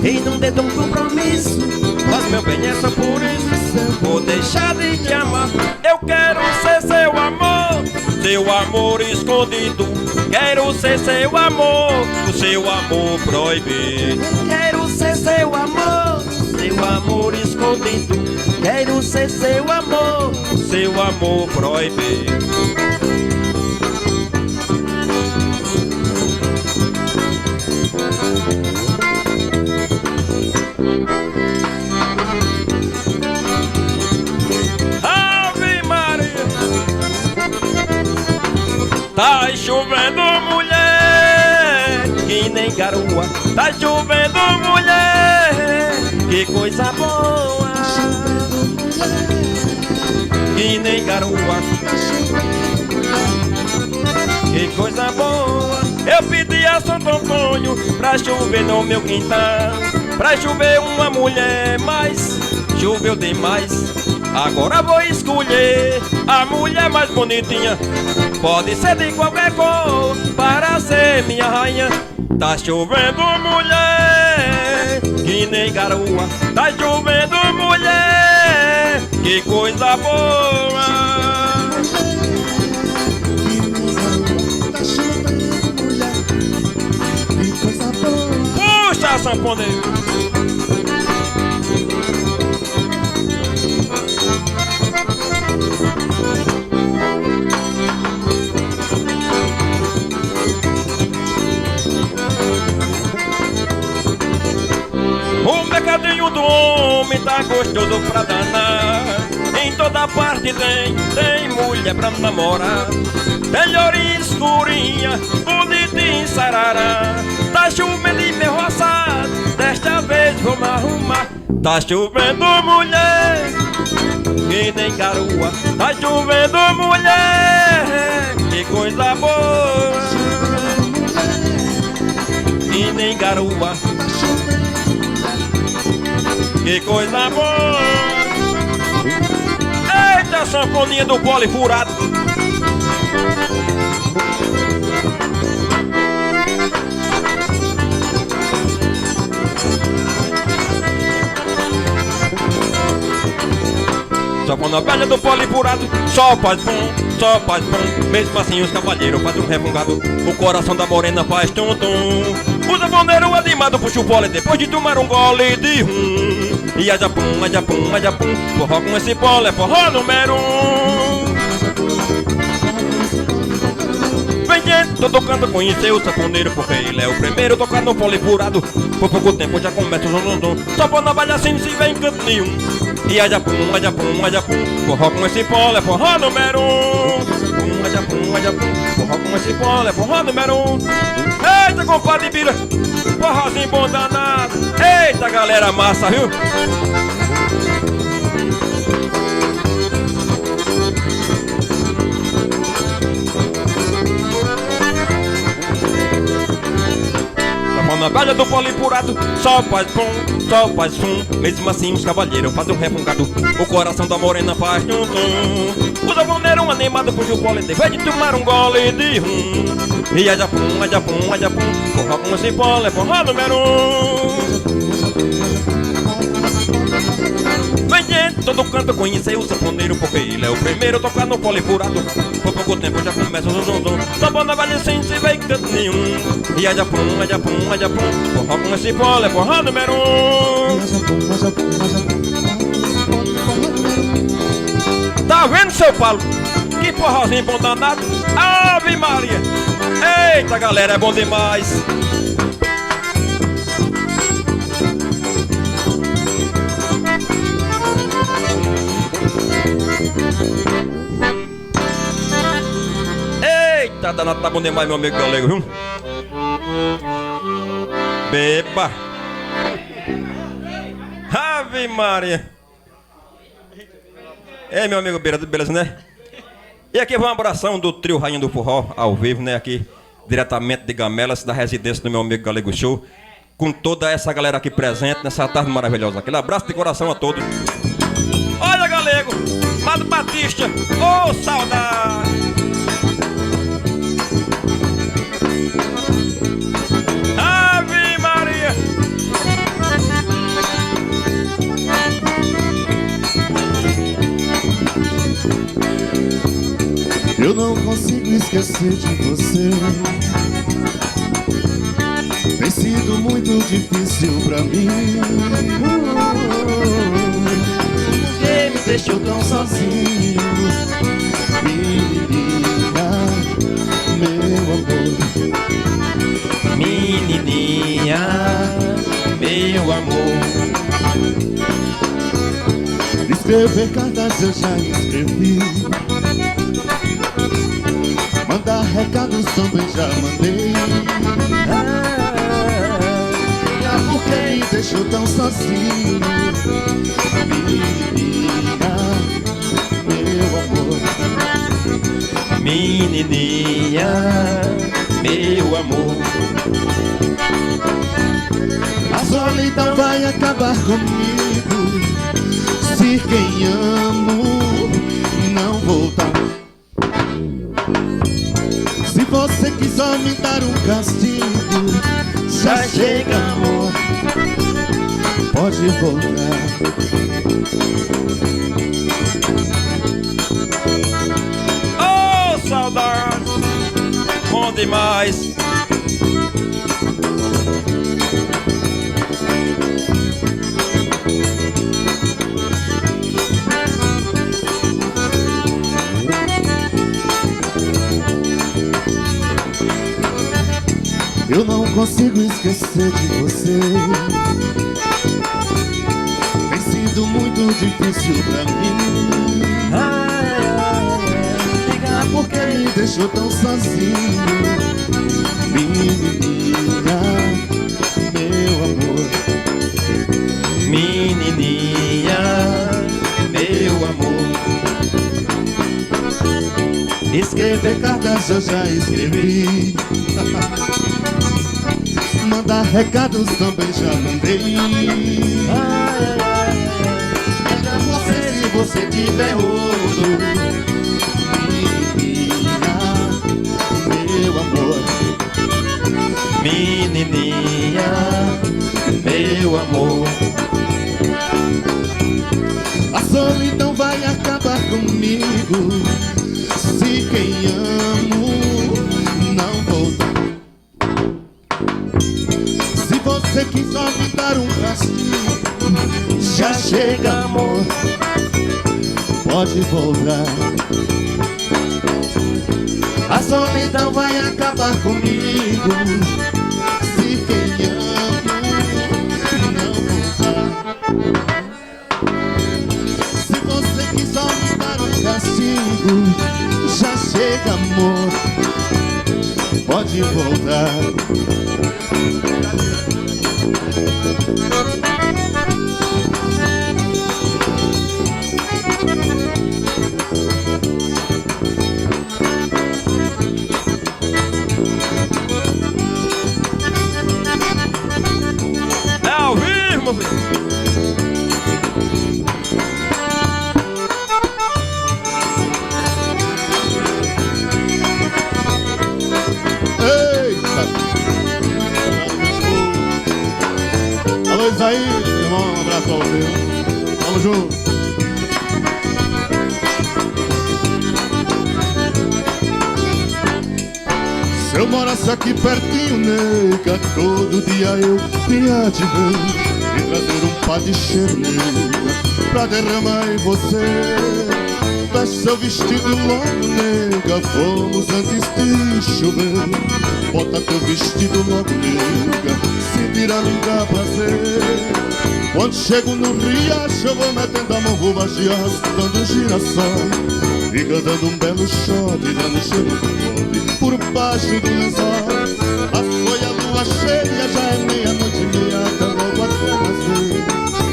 E não dedo um compromisso,
Mas meu bem, é só por isso vou deixar de te amar. Eu quero ser seu amor escondido. Quero ser seu amor, o seu amor proibido.
quero ser seu amor escondido. Quero ser seu amor.
Seu amor proibido. Ave Maria, tá chovendo mulher, que nem garoa. Tá chovendo mulher, que coisa boa. Que nem garoa, que coisa boa. Eu pedi a Santo Antônio pra chover no meu quintal, pra chover uma mulher, mas choveu demais. Agora vou escolher a mulher mais bonitinha, pode ser de qualquer cor, para ser minha rainha. Tá chovendo mulher, que nem garoa. Tá chovendo mulher, que coisa boa.
Tá chovendo mulher, que coisa boa.
Puxa, sanfoneiro. O mercadinho do homem tá gostoso pra danar. Em toda parte tem mulher pra namorar. Tem lourinha escurinha, bonitinha sarará. Tá chovendo e meu roçado, desta vez vou me arrumar. Tá chovendo mulher, que nem garoa. Tá chovendo mulher, que coisa boa. Que nem garoa, que coisa boa. Eita, sanfoninha do pole furado. Sanfona velha do pole furado, só faz bom, só faz bom. Mesmo assim os cavalheiros fazem um refungado, o coração da morena faz tum-tum. O sanfoneiro animado puxa o pole depois de tomar um gole de rum. E ajapum, ajapum, ajapum, forró com esse pole é forró número 1. Vem gente, tô tocando conhecer o sanfoneiro, porque ele é o primeiro a tocar no pole furado. Por pouco tempo já começa o zum-zum-zum, só pra não valha assim se vem em canto nenhum. E ajapum, ajapum, ajapum, forró com esse pole é forró número 1. Ajapum, ajapum, forró com esse pole é forró número 1. Eita, compadre Bira, forrozinho bom danado. Eita, galera massa, viu? Na velha do pole furado, só faz bom, só faz fum. Mesmo assim os cavalheiros fazem um refungado, o coração da morena faz tum-tum. O sanfoneiro animado puxa o pole depois de tomar um gole de rum. E ajapum, ajapum, ajapum, forró com esse pole é forró número 1. Vem gente, todo canto conhecer o sanfoneiro, porque ele é o primeiro a tocar no no pole furado. Por pouco tempo já começa o zum zum zum. Sambando vai sem se ver canto nenhum. E é japum, é japum, é japum. Forró com esse pole é forró número um. Tá vendo, seu Paulo? Que forrozinho bom danado. Ave Maria. Eita, galera, é bom demais. Eita, danado, tá bom demais, meu amigo galego, viu? Beba. Ave Maria. Ei, meu amigo Beira, beleza, né? E aqui vai uma abração do trio Rainha do Forró, ao vivo, né? Aqui, diretamente de Gamelas, da residência do meu amigo Galego Show. Com toda essa galera aqui presente nessa tarde maravilhosa. Aquele abraço de coração a todos. Olha, Galego, Mado Batista, ô saudade! Ave Maria!
Eu não consigo esquecer de você. Tem sido muito difícil pra mim. Porque me deixou tão sozinho. Menininha, meu amor.
Menininha, meu amor.
Escrever cartas eu já escrevi. Mandar recados também já mandei. Por que me deixou tão sozinho? Menininha, meu amor.
Menininha, meu amor.
A solidão vai acabar comigo se quem amo não voltar. Se você quiser me dar um castigo, já chega, amor, pode voltar.
Oh, saudade, bom demais.
Eu não consigo esquecer de você. Tem sido muito difícil pra mim. Diga por que me deixou tão sozinho. Menininha, meu amor.
Menininha, meu amor.
Escrever cartas eu já escrevi. Mandar recados também já mandei. Veja você se você tiver outro. Menininha, meu amor.
Menininha, meu amor.
A solidão vai acabar comigo se quem amo não voltar. Se você quiser me dar um castigo, já chega, amor, pode voltar. A solidão vai acabar comigo se quem amo não voltar. Se você quiser me dar um castigo, já chega, amor, pode voltar.
É ao vivo, meu filho.
Eita! Alô, Isaí, irmão, um abraço pra você. Tamo junto. morasse aqui pertinho, nega, todo dia eu vinha te ver e trazer um pá de cheiro, nega, pra derramar em você. Veste seu vestido logo, nega, vamos antes de chover. Bota teu vestido logo, nega, se tira me dá prazer. Quando chego no riacho eu vou metendo a mão, vou baixar arrastando um girassol. Fica dando um belo shot, dando cheiro de pobre por baixo do lençol. Mas foi a lua cheia, já é meia-noite e meia, até logo até nascer.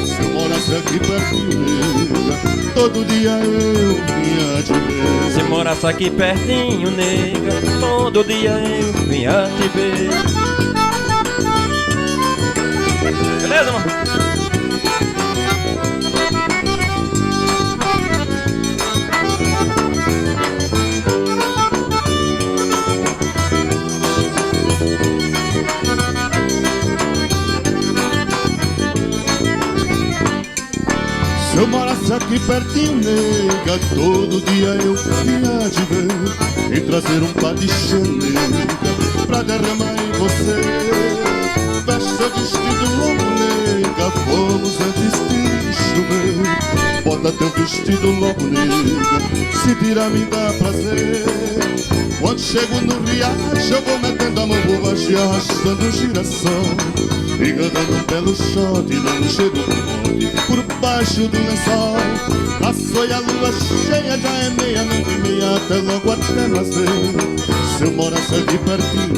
Se eu morasse aqui pertinho, nega, todo dia eu vinha te ver.
Se morasse aqui pertinho, nega, todo dia eu vinha te ver. Beleza, mano?
Se eu morasse aqui pertinho, nega, todo dia eu vinha te ver e trazer um pá de cheiro, nega, pra derramar em você. Veste seu vestido longo, nega, vamos antes de chover. Bota teu vestido logo, nega, se tirar me dá prazer. Quando chego no riacho eu vou metendo a mão, vou baixar arrastando um girassol. Fica dando um belo shot, dando cheiro de monte por baixo do lençol. Passou e a lua cheia, já é meia-noite e meia, até logo até nascer. Se eu morasse aqui pertinho,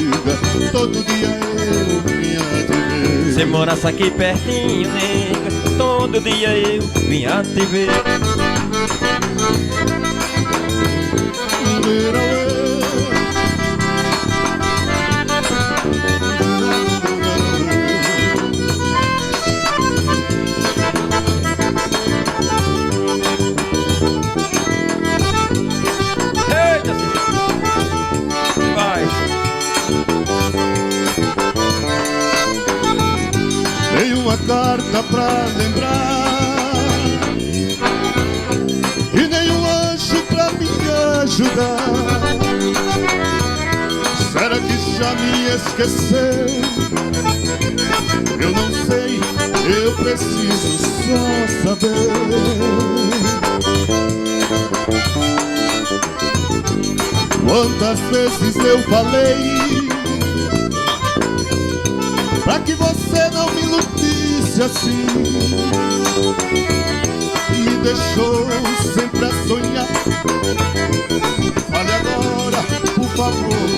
nega, todo dia eu vinha te ver.
Se morasse aqui pertinho, nega, todo dia eu vinha te ver.
Dei uma carta pra lembrar e nenhum anjo pra me ajudar. Será que já me esqueceu? Eu não sei, eu preciso só saber. Quantas vezes eu falei pra que você não me iludisse assim, me deixou sempre a sonhar. Fale agora, por favor,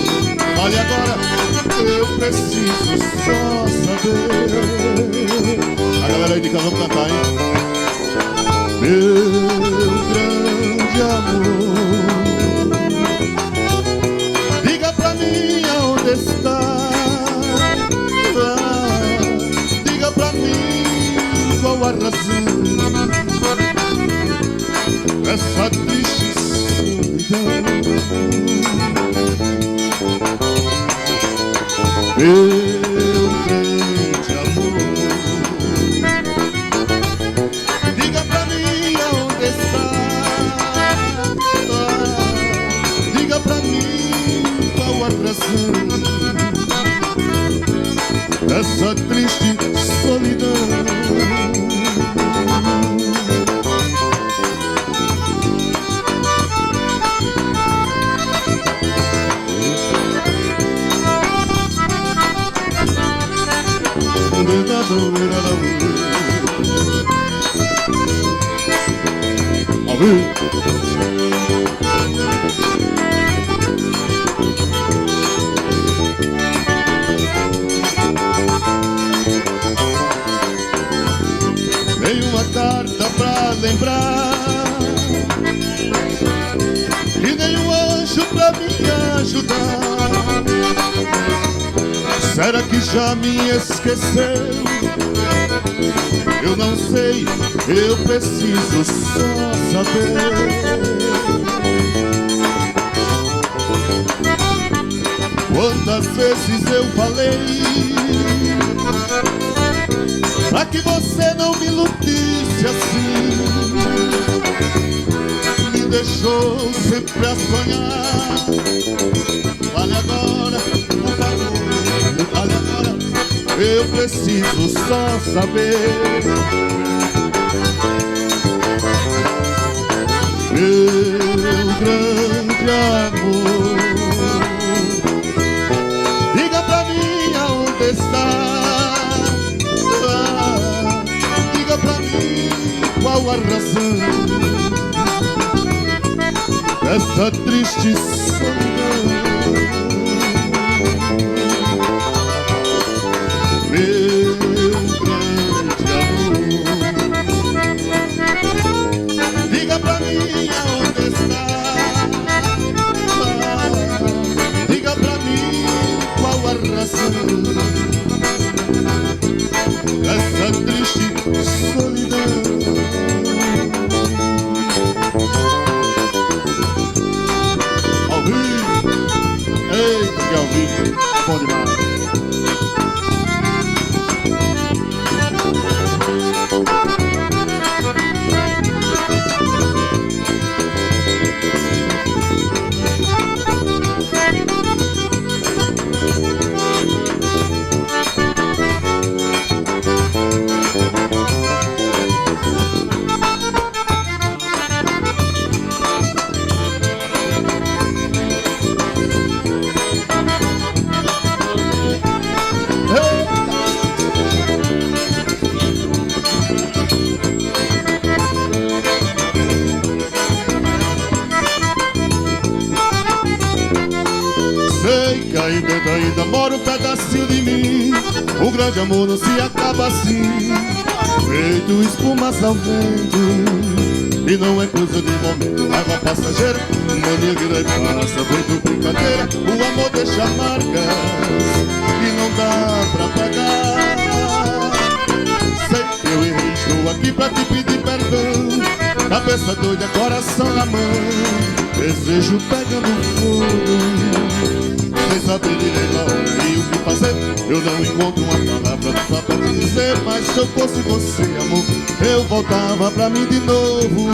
fale agora, eu preciso só saber. A galera aí de casa vamos cantar, hein? Meu grande amor, diga pra mim aonde está. Diga pra mim qual a razão dessa triste solidão. Meu grande amor, diga pra mim aonde está. Diga pra mim qual a razão dessa triste solidão. Dei uma carta pra lembrar e nenhum anjo pra me ajudar. Será que já me esqueceu? Eu não sei, eu preciso só saber. Quantas vezes eu falei pra que você não me iludisse assim, me deixou sempre a sonhar. Fale agora, por favor, fale agora. Eu preciso só saber. Meu grande amor, diga pra mim aonde está. Diga pra mim qual a razão dessa triste solidão. Meu grande amor, diga pra mim aonde está. Diga pra mim qual a razão dessa triste solidão. Ao vivo, eita que ao vivo, bom demais. Sei que aí dentro ainda mora um pedacinho de mim. Um grande amor não se acaba assim, feito espuma ao vento. E não é coisa de momento, raiva passageira, mania que daí passa, feito brincadeira. O amor deixa marcas que não dá pra pagar. Sei que eu errei, estou aqui pra te pedir perdão. Cabeça doida, coração na mão, desejo pegando fogo. Sem saber direito a hora e o que fazer, eu não encontro uma palavra só pra te dizer. Mas se eu fosse você, amor, eu voltava pra mim de novo.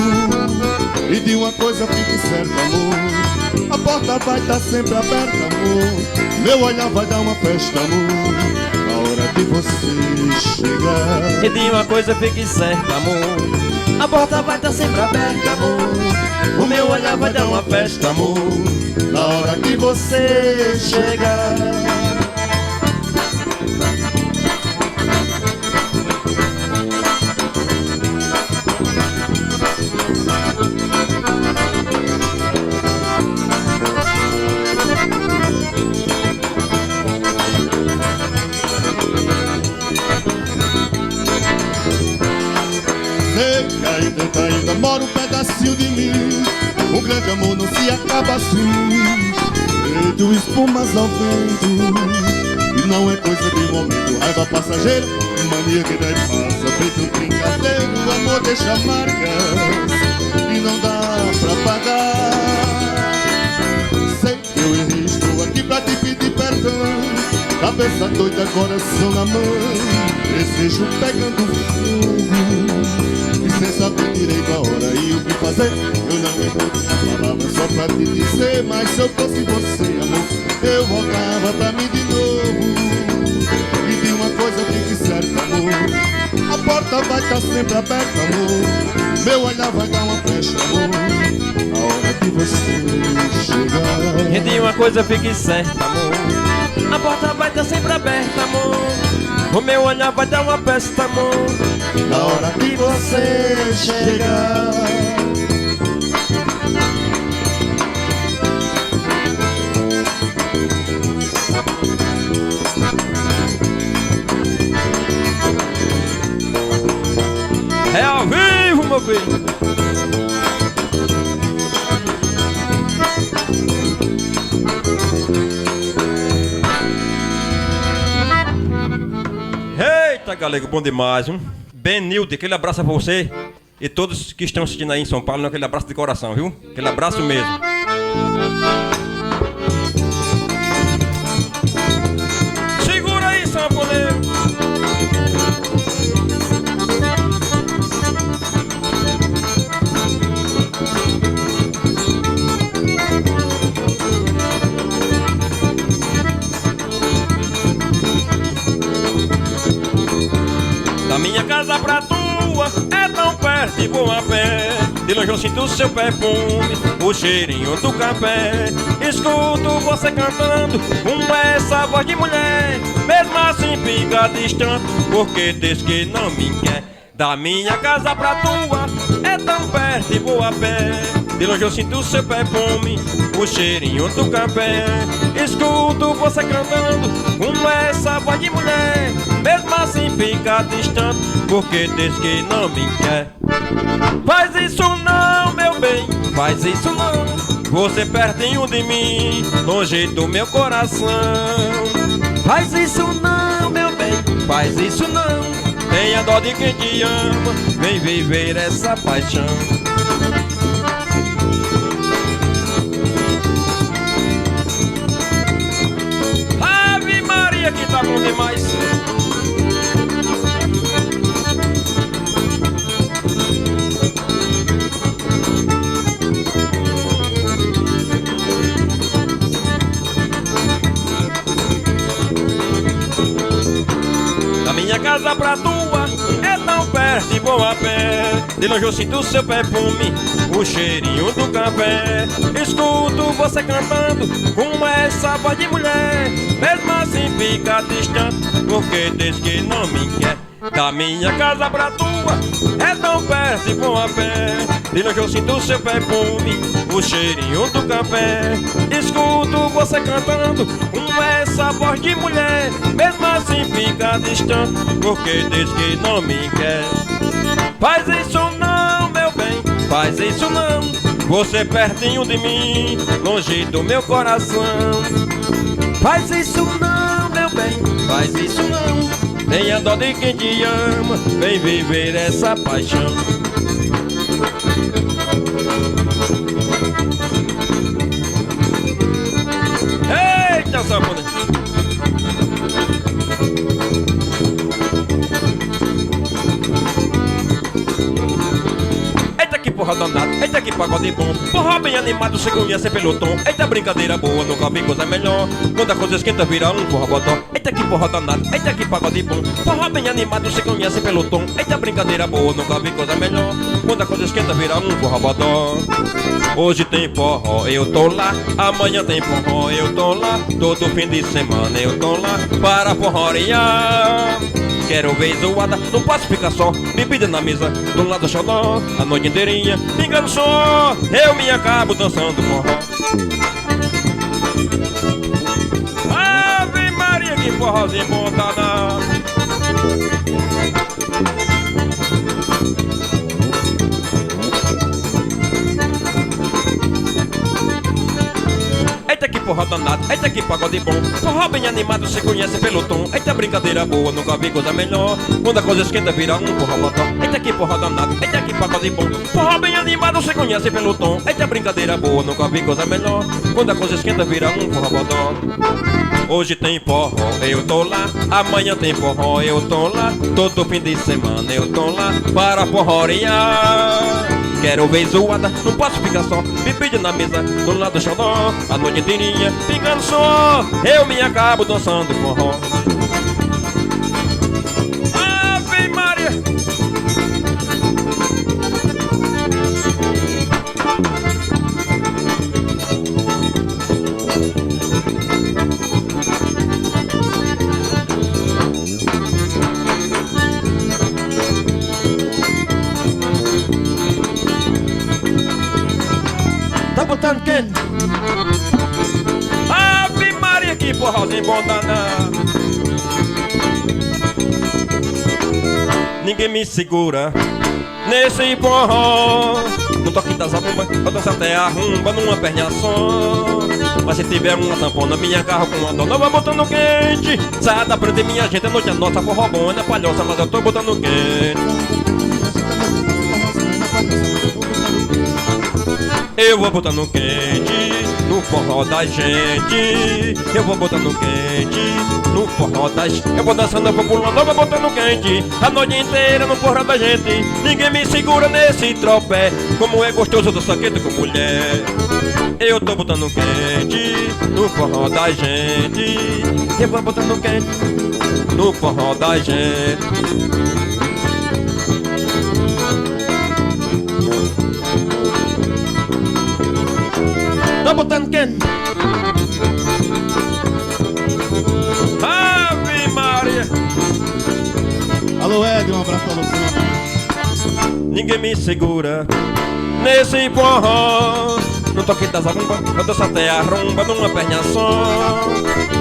E de uma coisa fique certa, amor, a porta vai estar sempre aberta, amor. Meu olhar vai dar uma festa, amor, na hora que você chegar.
E de uma coisa fique certa, amor, a porta vai estar sempre aberta, amor. O meu olhar vai dar uma festa, amor, na hora que você chegar.
Sei que aí dentro ainda mora um pedacinho de mim. Um grande amor não se acaba assim, feito espumas ao vento. E não é coisa de momento, raiva passageira, mania que daí passa, feito brincadeira. O amor deixa marcas e não dá pra pagar. Sei que eu errei, estou aqui pra te pedir perdão. Cabeça doida, coração na mão, desejo pegando fogo. E sem saber direito a hora e o que fazer, eu não encontro palavras só pra te dizer. Mas se eu fosse você, amor, eu voltava pra mim de novo. E de uma coisa fique certa, amor, a porta vai estar sempre aberta, amor. Meu olhar vai dar uma festa, amor, a hora que você chegar.
E de uma coisa fique certa, amor, a porta vai estar sempre aberta, amor. O meu olhar vai dar uma festa, amor,
na hora que você chegar.
é ao vivo, meu filho. Eita, galego, bom demais, viu? Benilde, aquele abraço pra você e todos que estão assistindo aí em São Paulo, aquele abraço de coração, viu? Aquele abraço mesmo. Segura aí, sanfoneiro. Da minha casa pra tua é tão perto e vou a pé. De longe eu sinto o seu perfume, o cheirinho do café. Escuto você cantando com essa voz de mulher. Mesmo assim fica distante, porque diz que não me quer. Da minha casa pra tua é tão perto e vou a pé. De longe eu sinto o seu perfume, o cheirinho do café. Escuto você cantando com essa voz de mulher. Mesmo assim fica distante, porque diz que não me quer. Faz isso não, meu bem, faz isso não. Você pertinho de mim, longe do meu coração. Faz isso não, meu bem, faz isso não. Tenha dó de quem te ama, vem viver essa paixão. Ave Maria, que tá bom demais. Da minha casa pra tua é tão perto e vou a pé. De longe eu sinto o seu perfume, o cheirinho do café. Escuto você cantando com essa voz de mulher. Mesmo assim fica distante, porque diz que não me quer. Da minha casa pra tua é tão perto e vou a pé. De longe eu sinto o seu perfume, o cheirinho do café. Escuto você cantando com essa voz de mulher. Mesmo assim fica distante, porque diz que não me quer. Faz isso não, meu bem, faz isso não. Você pertinho de mim, longe do meu coração. Faz isso não, meu bem, faz isso não. Tenha dó de quem te ama, vem viver essa paixão. Eita, sanfona! Eita que porra danada, eita que pagode bom. Porra bem animado, você conhece pelo tom. Eita brincadeira boa, nunca vi coisa melhor. Quando a coisa esquenta vira um porra bodó. Eita que porra danada, eita que pagode bom. Porra bem animado, você conhece pelo tom. Eita brincadeira boa, nunca vi coisa melhor. Quando a coisa esquenta vira um porra bodó. Hoje tem forró, eu tô lá. Amanhã tem forró, eu tô lá. Todo fim de semana eu tô lá para forrorear. Quero ver zoada, não posso ficar só. Bebida na mesa, do lado do xodó. A noite inteirinha, pingando só. Eu me acabo dançando forró. Ave Maria, que forrozinho bom danado. Eita que porra danada, eita que pagode bom. Forró bem animado, cê conhece pelo tom. Eita brincadeira boa, nunca vi coisa melhor. Quando a coisa esquenta vira um porra botão. Eita que porra danada, eita que pagode bom. Forró bem animado, cê conhece pelo tom. Eita brincadeira boa, nunca vi coisa melhor. Quando a coisa esquenta vira um porra botão. Hoje tem forró, eu tô lá. Amanhã tem forró, eu tô lá. Todo fim de semana eu tô lá para forrorear. Quero ver zoada, não posso ficar só. Bebida na mesa, do lado do xodó. A noite inteirinha, pingando só. Eu me acabo dançando forró. Ave Maria. Tá botando quente? Ave Maria, que forrozinho bom danado. Ninguém me segura nesse forró. No toque da zabumba, eu danço até a rumba numa perna só. Mas se tiver uma sanfona, me agarro com uma dona. Eu vou botando quente. Sai da frente, minha gente, a noite é nossa. Forró bom, é palhoça, mas eu tô botando quente. Eu vou botando quente no forró da gente. Eu vou botando quente no forró da gente. Eu vou dançando, eu vou pulando, eu vou botando quente a noite inteira no forró da gente. Ninguém me segura nesse tropé. Como é gostoso do saquete com mulher. Eu tô botando quente no forró da gente. Eu vou botando quente no forró da gente. quem? Ave Maria.
Alô, Ed, um abraço pra você.
Ninguém me segura nesse forró. No toque da zabumba, eu danço até a rumba numa perna só.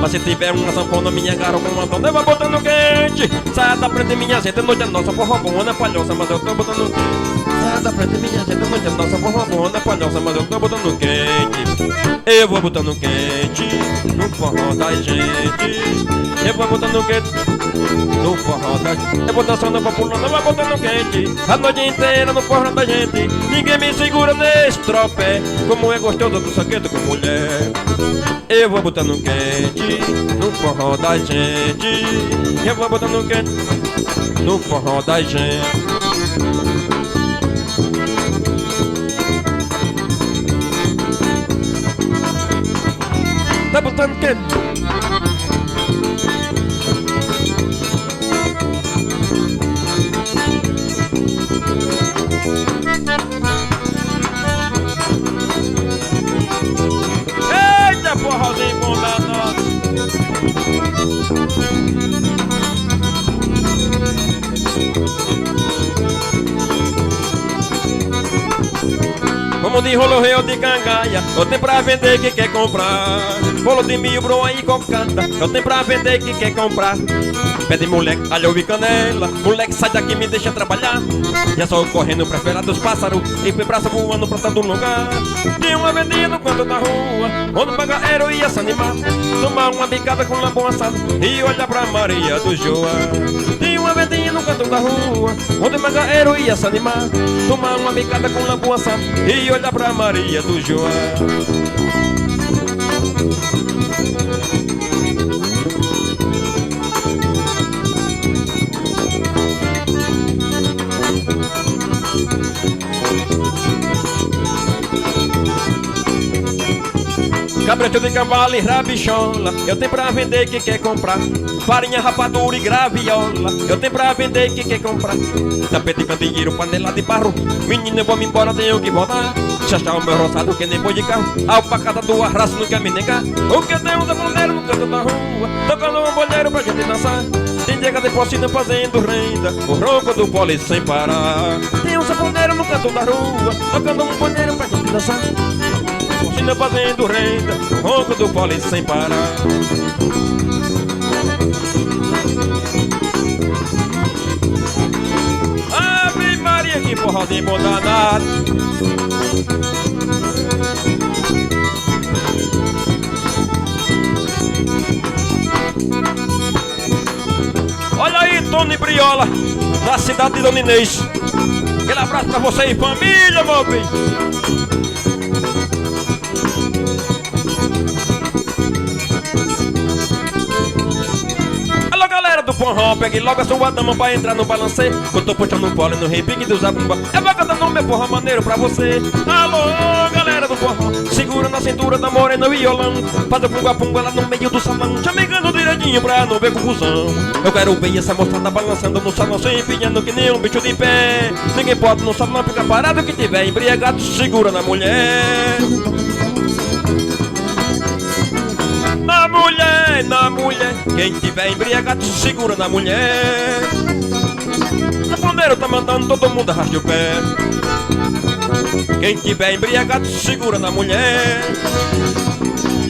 Mas se tiver uma sanfona, minha garopa, uma dona, eu vou botando quente. Saia da frente, minha gente, noite é nossa, forró bom, não é palhoça, mas eu tô botando quente. Saia da frente, minha gente, noite é nossa, forró bom, não é palhoça, mas eu tô botando quente. Eu vou botando quente no forró da gente. Eu vou botando quente no forró da gente. Eu vou dançando, eu vou pulando, eu vou botando quente a noite inteira no forró da gente. Ninguém me segura nesse tropé. Como é gostoso do saqueto com mulher. Eu vou botando quente no forró da gente. Eu vou botando quente no forró da gente. Tá botando quente. Eita, forrozinho bom danado. Como de rolo, rio de cangaia, eu tenho pra vender que quer comprar. Bolo de milho, broa e cocada, eu tenho pra vender que quer comprar. Pede moleque, alho e canela, moleque sai daqui me deixa trabalhar. Já sou correndo pra esperar dos pássaros e fui braço voando pra todo lugar. Tinha uma vendinha no canto da rua, onde o bagaeiro ia se animar. Tomar uma bicada com lambão assado e olhar pra Maria do Joá. Tinha uma vendinha no canto da rua, onde o bagaeiro ia se animar. Tomar uma bicada com lambão assado e olhar pra Maria do Joá. Cabrete de cavalo e rabichola, eu tenho pra vender que quer comprar. Farinha, rapadura e graviola, eu tenho pra vender que quer comprar. Tapete, candeeiro, panela de barro, menina, eu vou me embora, tenho que voltar. Chachar o meu roçado que nem boi de carro, a alpacada do arrasto não quer me negar. O que tem um zaboneiro no canto da rua, tocando um bolheiro pra gente dançar. Tem nega de porcina fazendo renda, o ronco do pole sem parar. Tem um zaboneiro no canto da rua, tocando um bolheiro pra gente dançar. Porcina fazendo renda, o ronco do pole sem parar. Ave Maria, que forrozinho bom danado. Olha aí, Tony Briola, da cidade de Dona Inês. Aquele abraço pra você e família, meu bem. Alô, galera do forró, peguei logo a sua dama pra entrar no balancê. Eu tô puxando o pole no repique do zabumba. Eu vou cantando meu forró maneiro pra você. Alô, galera do forró, segura na cintura da morena o violão. Faz o punga-punga lá no meio do salão, chamegando direitinho pra não ver confusão. Eu quero ver essa moçada balançando no salão, se empinhando que nem um bicho de pé. Ninguém pode no salão ficar parado, que tiver embriagado segura na mulher. Na mulher, quem tiver embriagado segura na mulher. O pandeiro tá mandando todo mundo arrastar o pé. Quem tiver embriagado segura na mulher.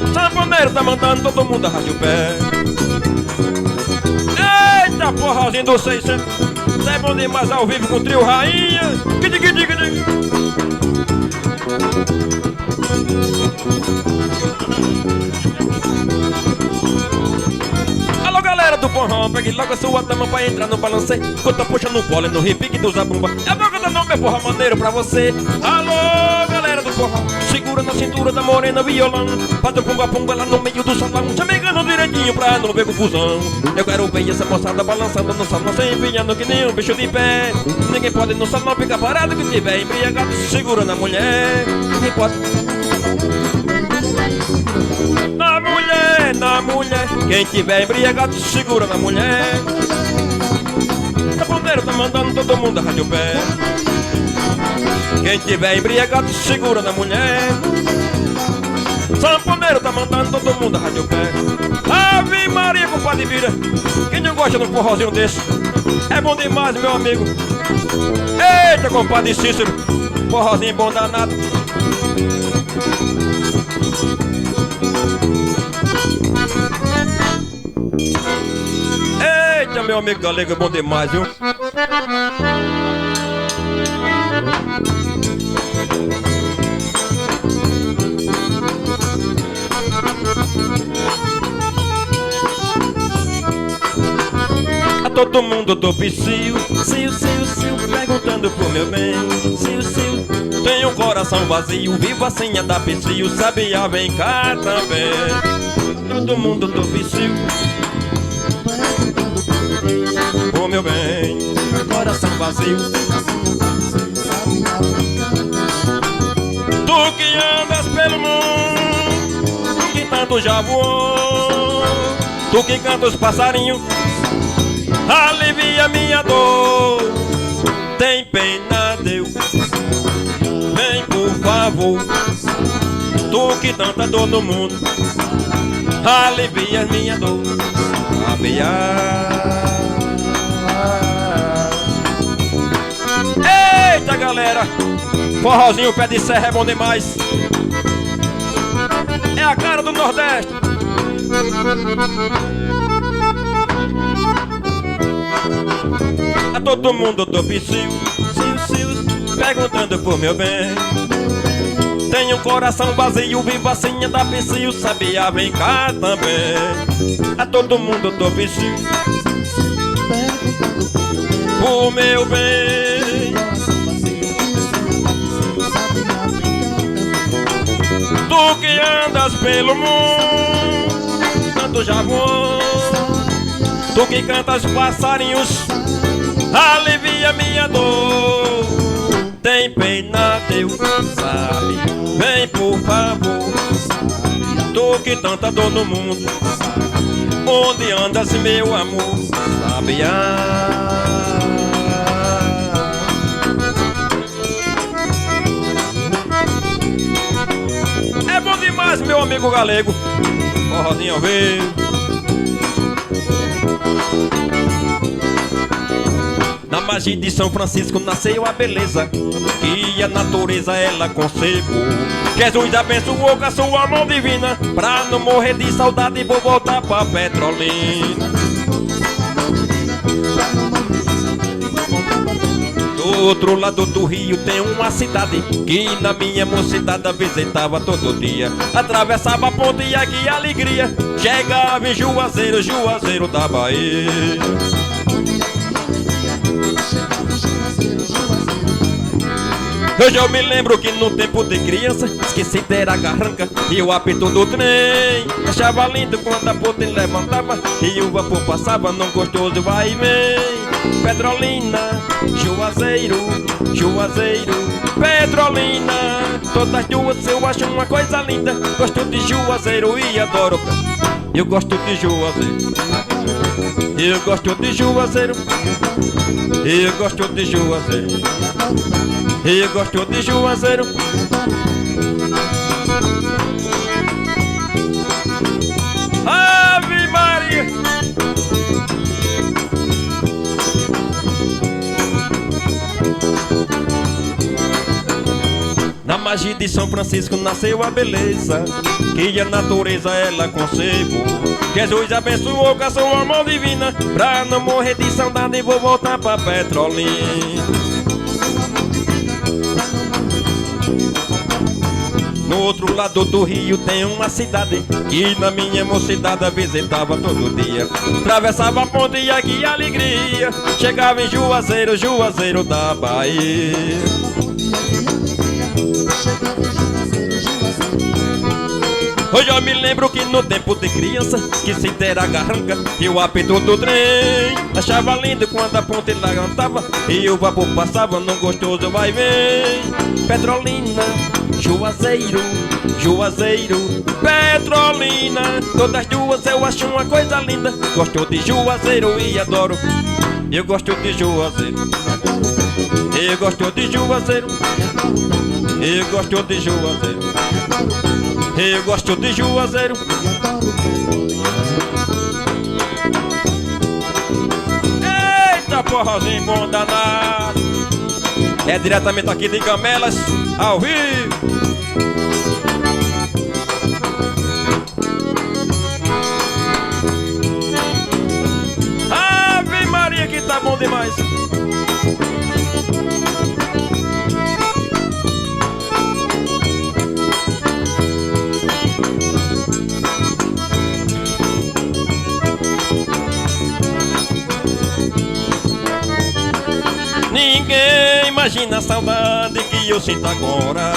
O sanfoneiro tá mandando todo mundo arrastar o pé. Eita, forrozinho do 600. Cê é bom demais ao vivo com o trio Rainha. Alô, galera do forró, peguei logo a sua dama pra entrar no balancê. Eu tô puxando o pole no repique do zabumba. Eu vou cantar nome, forró maneiro pra você. Alô, galera do forró, segura na cintura da morena violão. Faz o punga-punga lá no meio do salão, chamegando direitinho pra não ver confusão. Eu quero ver essa moçada balançando no salão, se empenhando que nem um bicho de pé. Ninguém pode no salão ficar parado, que tiver embriagado segura na mulher. Ninguém pode. Na mulher, quem tiver embriagado segura na mulher. O pandeiro tá mandando todo mundo arrastar o pé. Quem tiver embriagado segura na mulher. O sanfoneiro tá mandando todo mundo a rádio pé. Ave Maria, compadre Vira. Quem não gosta de um forrozinho desse? É bom demais, meu amigo. Eita, compadre Cícero, forrozinho bom danado. Eita, meu amigo galego, é bom demais, viu? A todo mundo do psiu, perguntando pro meu bem. Siu, tenho um coração vazio, vivo assim a da psiu, sabia, vem cá também. Todo mundo do psiu, pro meu bem, coração vazio. Tu que andas pelo mundo, tu que tanto já voou, tu que canta os passarinhos, alivia minha dor. Tem pena, Deus, vem por favor. Tu que tanta dor no mundo, alivia minha dor. Eita, galera, forrozinho pé de serra é bom demais. É a cara do Nordeste. A todo mundo do psiu, perguntando por meu bem. Tenho um coração vazio, vivo assim da psiu, sabia, vem cá também. A todo mundo do psiu, por meu bem. Tu que andas pelo mundo, tanto já voou, tu que cantas passarinhos, alivia minha dor. Tem pena, Deus sabe, vem por favor. Tu que tanta dor no mundo, onde andas, meu amor, sabia. É bom demais, meu amigo galego, forrozinho ao vivo. Na magia de São Francisco nasceu a beleza que a natureza ela concebeu. Jesus abençoou com a sua mão divina, pra não morrer de saudade vou voltar pra Petrolina. Do outro lado do rio tem uma cidade que na minha mocidade visitava todo dia. Atravessava a ponte e aqui alegria, chegava em Juazeiro, Juazeiro da Bahia. Hoje eu me lembro que no tempo de criança esqueci de ter a garranca e o apito do trem. Achava lindo quando a ponte levantava e o vapor passava num gostoso vai e vem. Petrolina, Juazeiro, Juazeiro, Petrolina, todas duas eu acho uma coisa linda. Gosto de Juazeiro e adoro. Eu gosto de Juazeiro, eu gosto de Juazeiro, eu gosto de Juazeiro, eu gosto de Juazeiro. Ave Maria. Na magia de São Francisco nasceu a beleza que a natureza ela concebeu. Jesus abençoou com a sua mão divina, pra não morrer de saudade vou voltar pra Petrolina. No outro lado do rio tem uma cidade que na minha mocidade visitava todo dia. Atravessava a ponte e aqui alegria, chegava em Juazeiro, Juazeiro da Bahia. Hoje eu me lembro que no tempo de criança esqueci de ter a garranca e o apito do trem. Achava lindo quando a ponte levantava e o vapor passava num gostoso vai e vem. Petrolina, Juazeiro, Juazeiro, Petrolina, todas duas eu acho uma coisa linda. Gosto de Juazeiro e adoro. Eu gosto de Juazeiro. Eu gosto de Juazeiro. Eu gosto de Juazeiro. Eu gosto de Juazeiro. Eita forrozinho bom danado. É diretamente aqui de Camelas, ao vivo. Ave Maria, que tá bom demais. Ninguém imagina a saudade que eu sinto agora.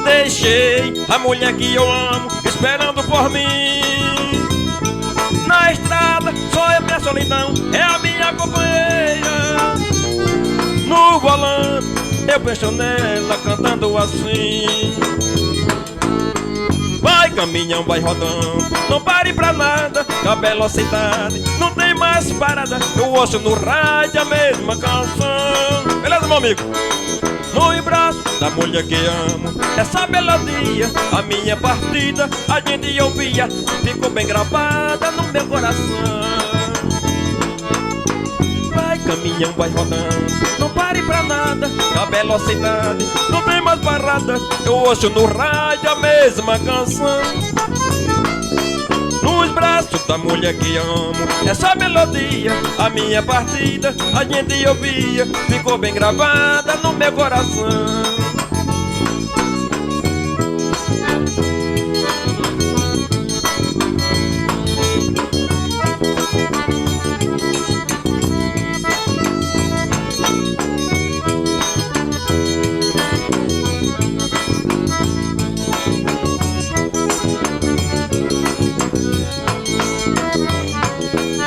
Deixei a mulher que eu amo esperando por mim. Na estrada só é minha solidão, é a minha companheira. No volante eu penso nela cantando assim. Vai caminhão, vai rodando, não pare pra nada. Com a velocidade não tem mais parada. Eu ouço no rádio a mesma canção. Beleza, meu amigo? No braço da mulher que amo, essa melodia, a minha partida, a gente ouvia, ficou bem gravada no meu coração. Vai caminhão, vai rodando, não pare pra nada. Com a velocidade não tem mais parada. Eu ouço no rádio a mesma canção. Nos braços da mulher que amo, essa melodia, a minha partida, a gente ouvia, ficou bem gravada no meu coração.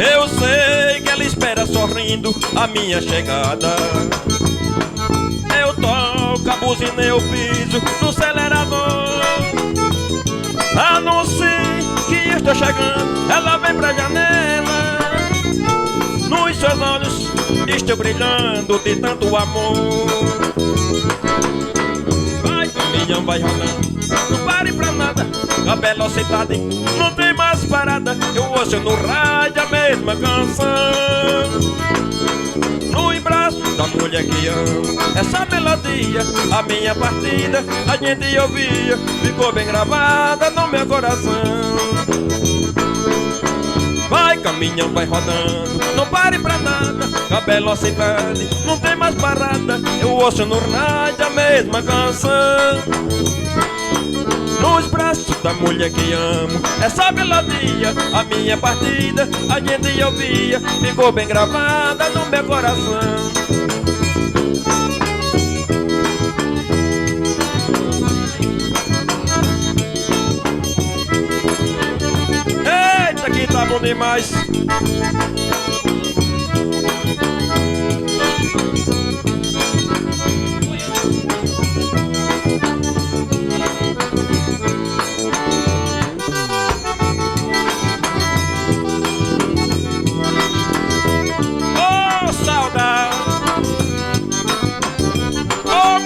Eu sei que ela espera sorrindo a minha chegada. Eu toco a buzina, eu piso no acelerador. Anuncie que estou chegando, ela vem pra janela. Nos seus olhos estou brilhando de tanto amor. Vai caminhão, vai rodando, não pare pra nada. A velocidade não tem mais parada. Eu ouço no rádio a mesma canção. No braço da mulher que amo, essa melodia, a minha partida, a gente ouvia, ficou bem gravada no meu coração. Vai caminhão, vai rodando, não pare pra nada. Com a velocidade não tem mais parada. Eu ouço no rádio a mesma canção. Nos braços da mulher que amo, essa melodia, a minha partida, a gente ouvia, ficou bem gravada no meu coração. Eita, que tá bom demais.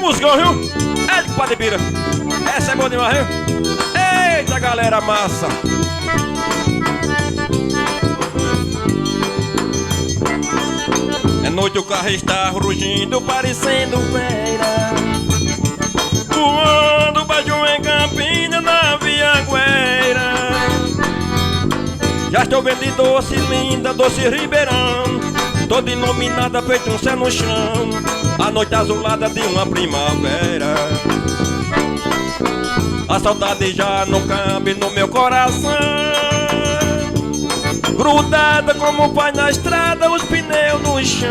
Musgão, viu? É de Padibira. Essa é boa demais, viu? Eita, galera massa. É noite, o carro está rugindo, parecendo feira. Voando baixo em Campina, na Viagueira. Já estou vendo de doce linda, doce Ribeirão, toda iluminada, feito um céu no chão. A noite azulada de uma primavera. A saudade já não cabe no meu coração. Grudada como pai na estrada, os pneus no chão.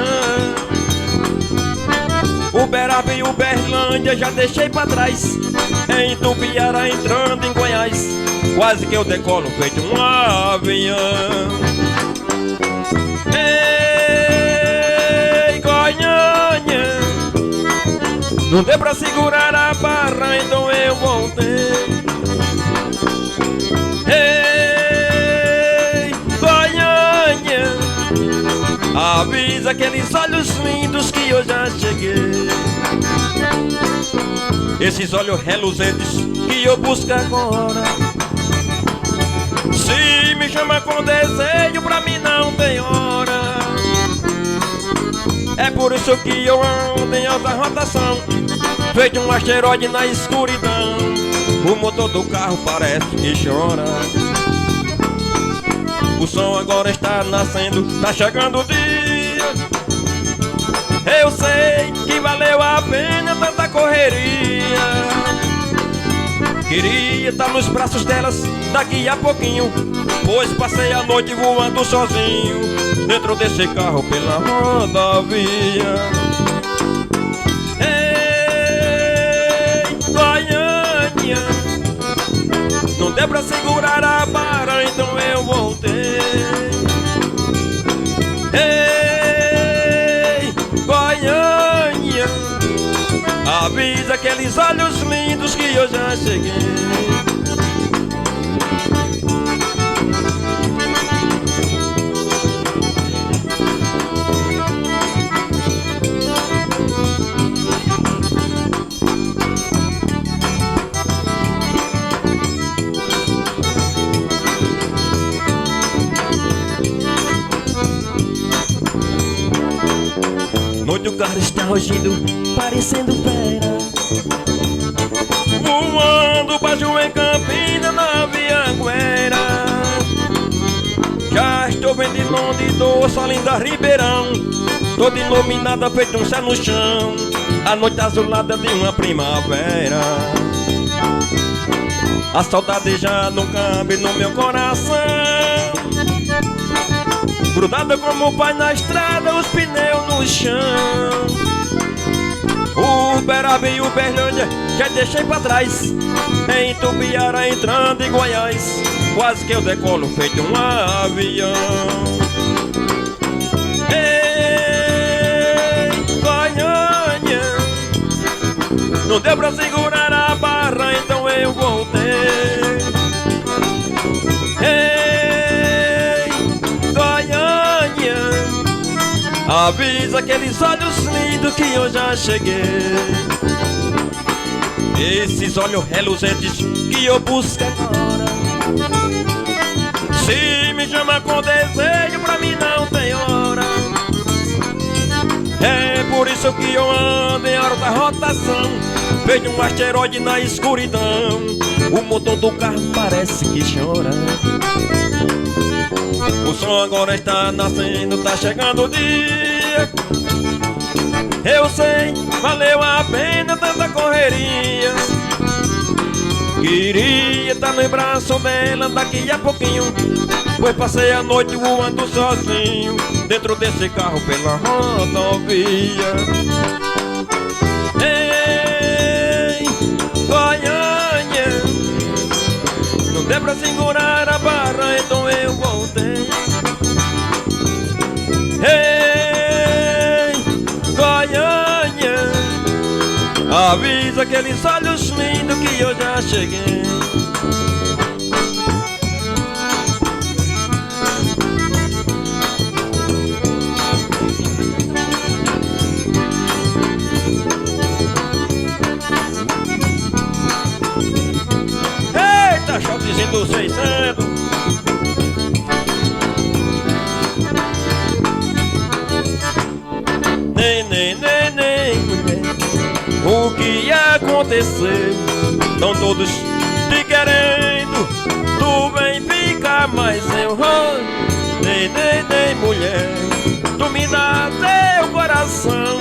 Uberaba e Uberlândia já deixei pra trás. Em Tubiara entrando em Goiás, quase que eu decolo feito um avião. Ei, Goiânia, não deu pra segurar a barra, então eu voltei. Ei, Goiânia, Avisa aqueles olhos lindos que eu já cheguei. Esses olhos reluzentes que eu busco agora. Se me chama com desejo, pra mim não tem hora. É por isso que eu ando em alta rotação, feito um asteroide na escuridão. O motor do carro parece que chora. O som agora está nascendo, tá chegando o dia. Eu sei que valeu a pena tanta correria. Queria estar nos braços delas daqui a pouquinho, pois passei a noite voando sozinho dentro desse carro pela rodovia. Ei, Goiânia, não deu pra segurar a barra, então eu voltei. Ei, Goiânia, avisa aqueles olhos lindos que eu já cheguei. Noite o carro está rugindo, parecendo fera, voando baixo em Campina, na Vianguera. Já estou vendo de longe do Salim da Ribeirão, toda iluminada, feito um céu no chão, a noite azulada de uma primavera. A saudade já não cabe no meu coração, grudada como o pai na estrada, os pneus no chão. O Uberaba e o Uberlândia já deixei pra trás, em Tubiara entrando em Goiás, quase que eu decolo feito um avião. Ei, Goiânia, não deu pra segurar a barra, então eu voltei. Ei, Goiânia, avisa aqueles olhos lindos que eu já cheguei. Esses olhos reluzentes que eu busco agora. Se me chama com desejo, pra mim não tem hora. É por isso que eu ando em alta rotação, feito um asteroide na escuridão. O motor do carro parece que chora. O som agora está nascendo, tá chegando o dia. Eu sei, valeu a pena tanta correria. Queria estar no braço dela daqui a pouquinho, pois passei a noite voando sozinho dentro desse carro pela rodovia. Ei, Goiânia, não deu pra segurar a barra, então eu voltei. Ei, Goiânia, avisa aqueles olhos lindos que eu já cheguei. Eita, shotzinho do 600. Nem, mulher, o que aconteceu? Estão todos te querendo, tu vem ficar, mas eu nem, mulher, tu me dá teu coração,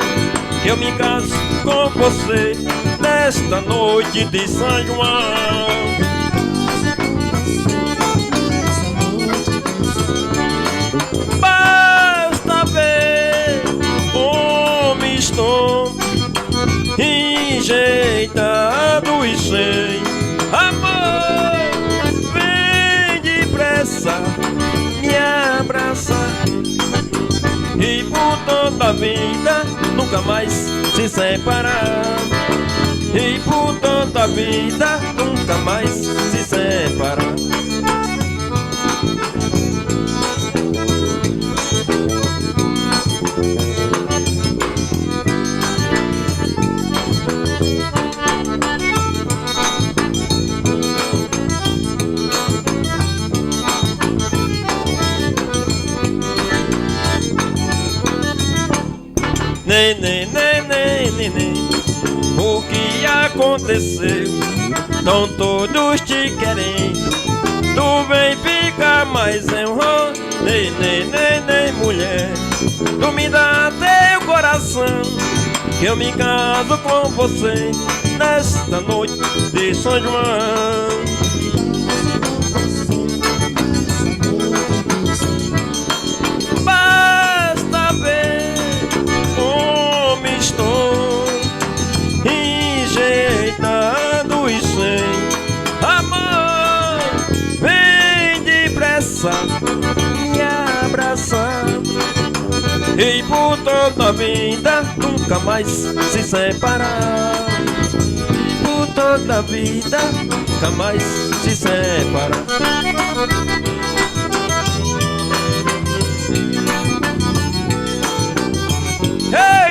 que eu me caso com você nesta noite de São João. Basta ver como estou enjeitado e sem amor, vem depressa me abraçar, e por toda a vida nunca mais se separar, e por toda a vida nunca mais se separar. Neném, neném, neném, o que aconteceu? Tão todos te querem. Tu vem ficar mais enrolado. Neném, neném, mulher, tu me dá teu coração, que eu me caso com você nesta noite de São João. Basta ver como estou enjeitado e sem amor. Vem depressa me abraçar e por toda a vida nunca mais se separar. Por toda a vida nunca mais se separar.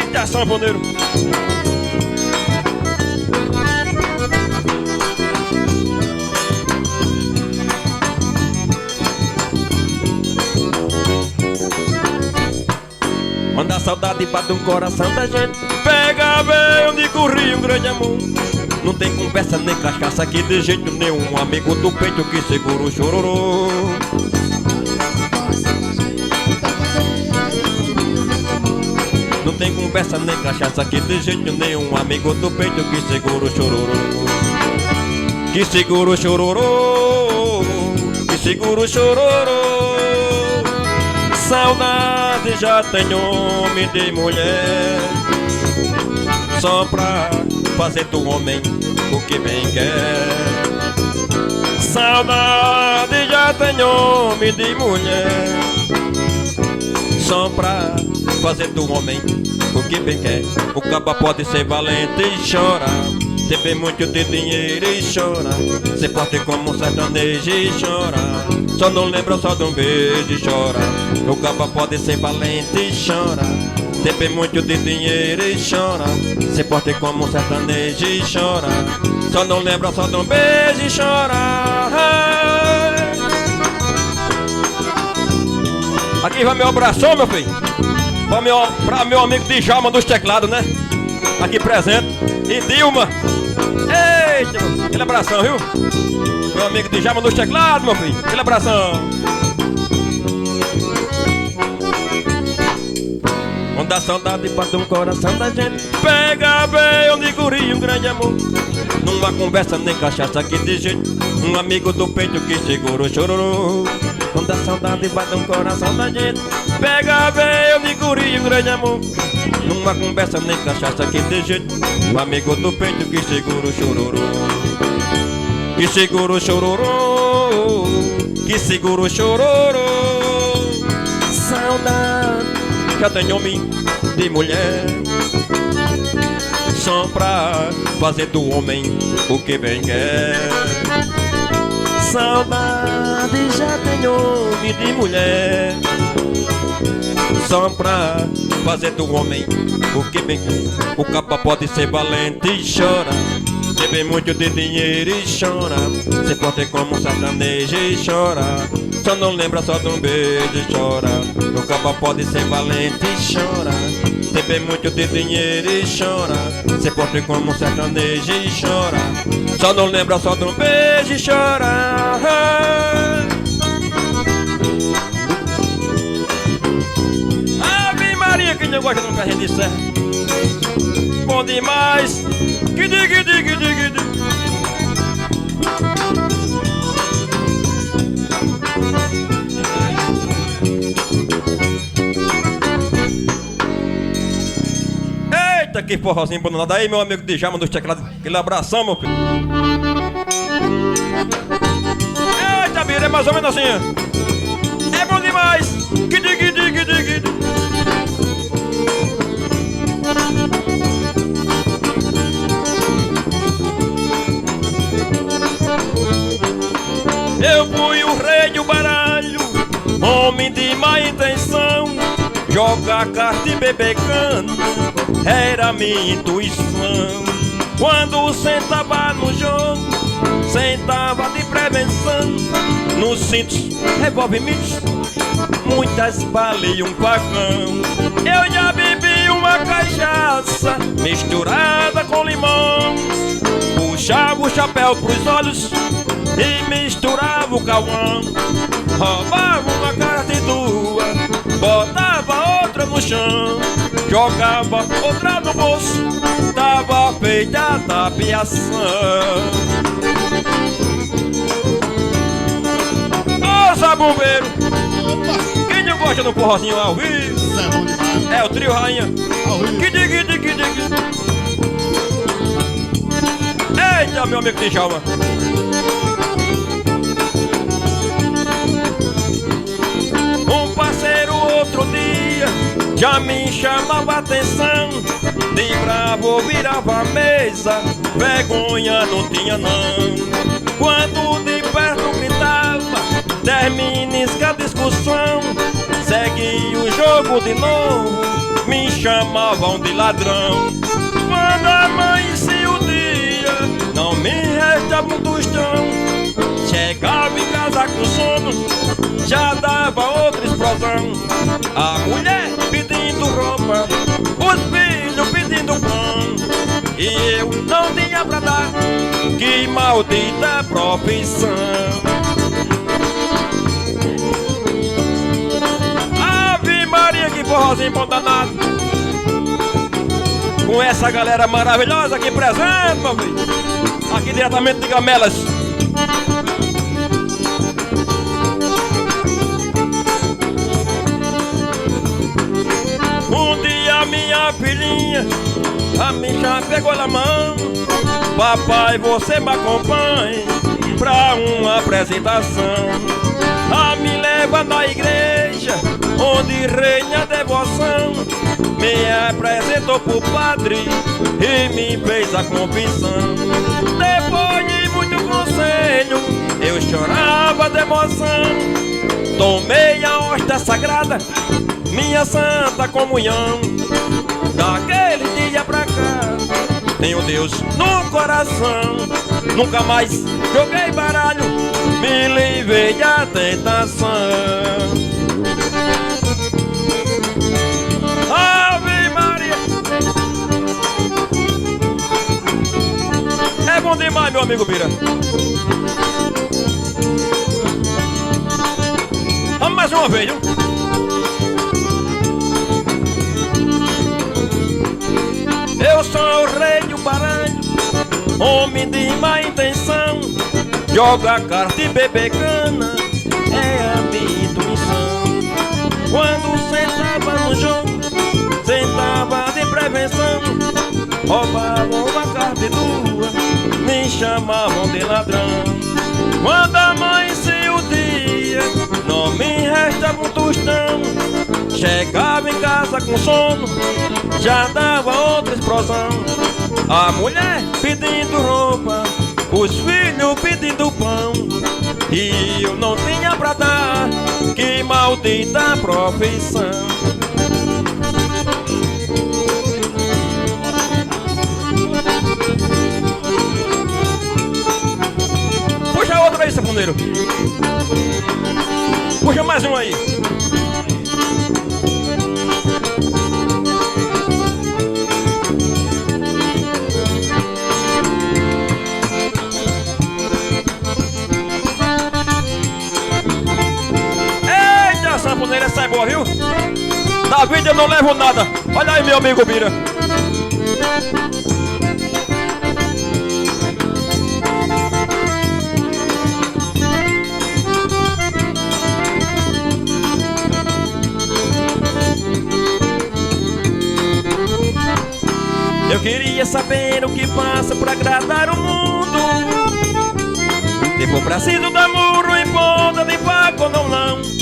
Eita, sanfoneiro! Quando a saudade bate no coração da gente, pega bem onde corria um grande amor. Não tem conversa nem cachaça aqui de jeito nenhum. Amigo do peito que segura o chororô. Não tem conversa nem cachaça aqui de jeito nenhum. Amigo do peito que segura o chororô. Que segura o chororô. Que segura o chororô. Saudade já tem homem de mulher, só pra fazer do homem o que bem quer. Saudade já tem homem de mulher, só pra fazer do homem o que bem quer. O caba pode ser valente e chorar, ter muito de dinheiro e chorar, ser forte como um sertanejo e chorar, só não lembra só de um beijo e chorar. O caba pode ser valente e chorar, ter muito de dinheiro e chorar, ser forte como um sertanejo e chorar, só não lembra só de um beijo e chorar. Aqui vai meu abração, meu filho, pra meu amigo Djalma dos teclados, né? Aqui presente. E Dilma. Eita, aquele abração, viu? Meu amigo Djalma dos teclados, meu filho. Aquele abração. Quando a saudade bate no coração da gente, pega bem onde corria um grande amor. Numa conversa nem cachaça aqui de jeito, um amigo do peito que segura o chororô. Quando a saudade bate no coração da gente, pega bem onde corria um grande amor. Numa conversa nem cachaça aqui de jeito, um amigo do peito que segura o chororô. Que segura o chororô. Que segura o chororô. Saudade já tem homem de mulher, só pra fazer do homem o que bem quer. Saudade já tem homem de mulher, só pra fazer do homem o que bem quer. O capa pode ser valente e chorar, ter muito de dinheiro e chorar, ser forte como um sertanejo e chorar, só não lembra só de um beijo e chorar. O capa pode ser valente e chorar, ter muito de dinheiro e chorar, ser forte como um sertanejo e chorar, só não lembra só de um beijo e chorar. Ave Maria, quem não gosta de um carrinho de serra, bom demais. Gidi, gidi, gidi, gidi. Eita, que forrozinho bonado aí, meu amigo Djalma dos teclados. Aquele abração, meu filho. Eita, Bira, é mais ou menos assim. É bom demais. Gidi, gidi, gidi, gidi. Eu fui o rei do baralho, homem de má intenção, jogar carta e beber cana era minha intuição. Quando sentava no jogo, sentava de prevenção, nos cintos, revólver, muitas balas e um facão. Eu já bebi um uma cachaça misturada com limão. Puxava o chapéu pros olhos e misturava o cauã. Roubava uma carta e duas, botava outra no chão, jogava outra no bolso, tava feita a tapiação. Ô zabumbeiro, quem não gosta do forrozinho ao vivo? É o trio rainha. Kidi. Eita, meu amigo Djalma. Um parceiro outro dia já me chamava a atenção. De bravo virava a mesa, vergonha não tinha não. Quando de perto gritava, termine a discussão, segue o jogo de novo, me chamavam de ladrão. Quando amanhecia o dia, não me restava um tostão. Chegava em casa com sono, já dava outra explosão. A mulher pedindo roupa, os filhos pedindo pão, e eu não tinha pra dar, que maldita profissão. Ave Maria, que forrozinho bom danado. Com essa galera maravilhosa aqui presente, meu filho, aqui diretamente de Gamelas. Um dia minha filhinha a mim já pegou na mão: papai, você me acompanhe pra uma apresentação. A me leva na igreja onde reina a devoção, me apresentou pro padre e me fez a confissão. Depois de muito conselho, eu chorava de emoção. Tomei a hóstia sagrada, minha santa comunhão. Daquele dia pra cá, tenho Deus no coração. Nunca mais joguei baralho, me livrei da tentação. Ave Maria, é bom demais, meu amigo Bira. Vamos mais uma vez, viu? Eu sou o rei do baralho, homem de má intenção. Joga carta e beber cana, é a minha intuição. Quando sentava no jogo, sentava de prevenção. Roubavam uma carta e duas, me chamavam de ladrão. Quando amanhecia o dia, não me restava um tostão. Chegava em casa com sono, já dava outra explosão. A mulher pedindo roupa, os filhos pedindo pão, e eu não tinha pra dar, que maldita profissão. Puxa outra aí, saponeiro. Puxa mais um aí. Sanfoneira, essa é boa, viu? Da vida eu não levo nada. Olha aí, meu amigo Bira. Eu queria saber o que passa pra agradar o mundo. Se for preciso dar murro em ponta de faca ou não.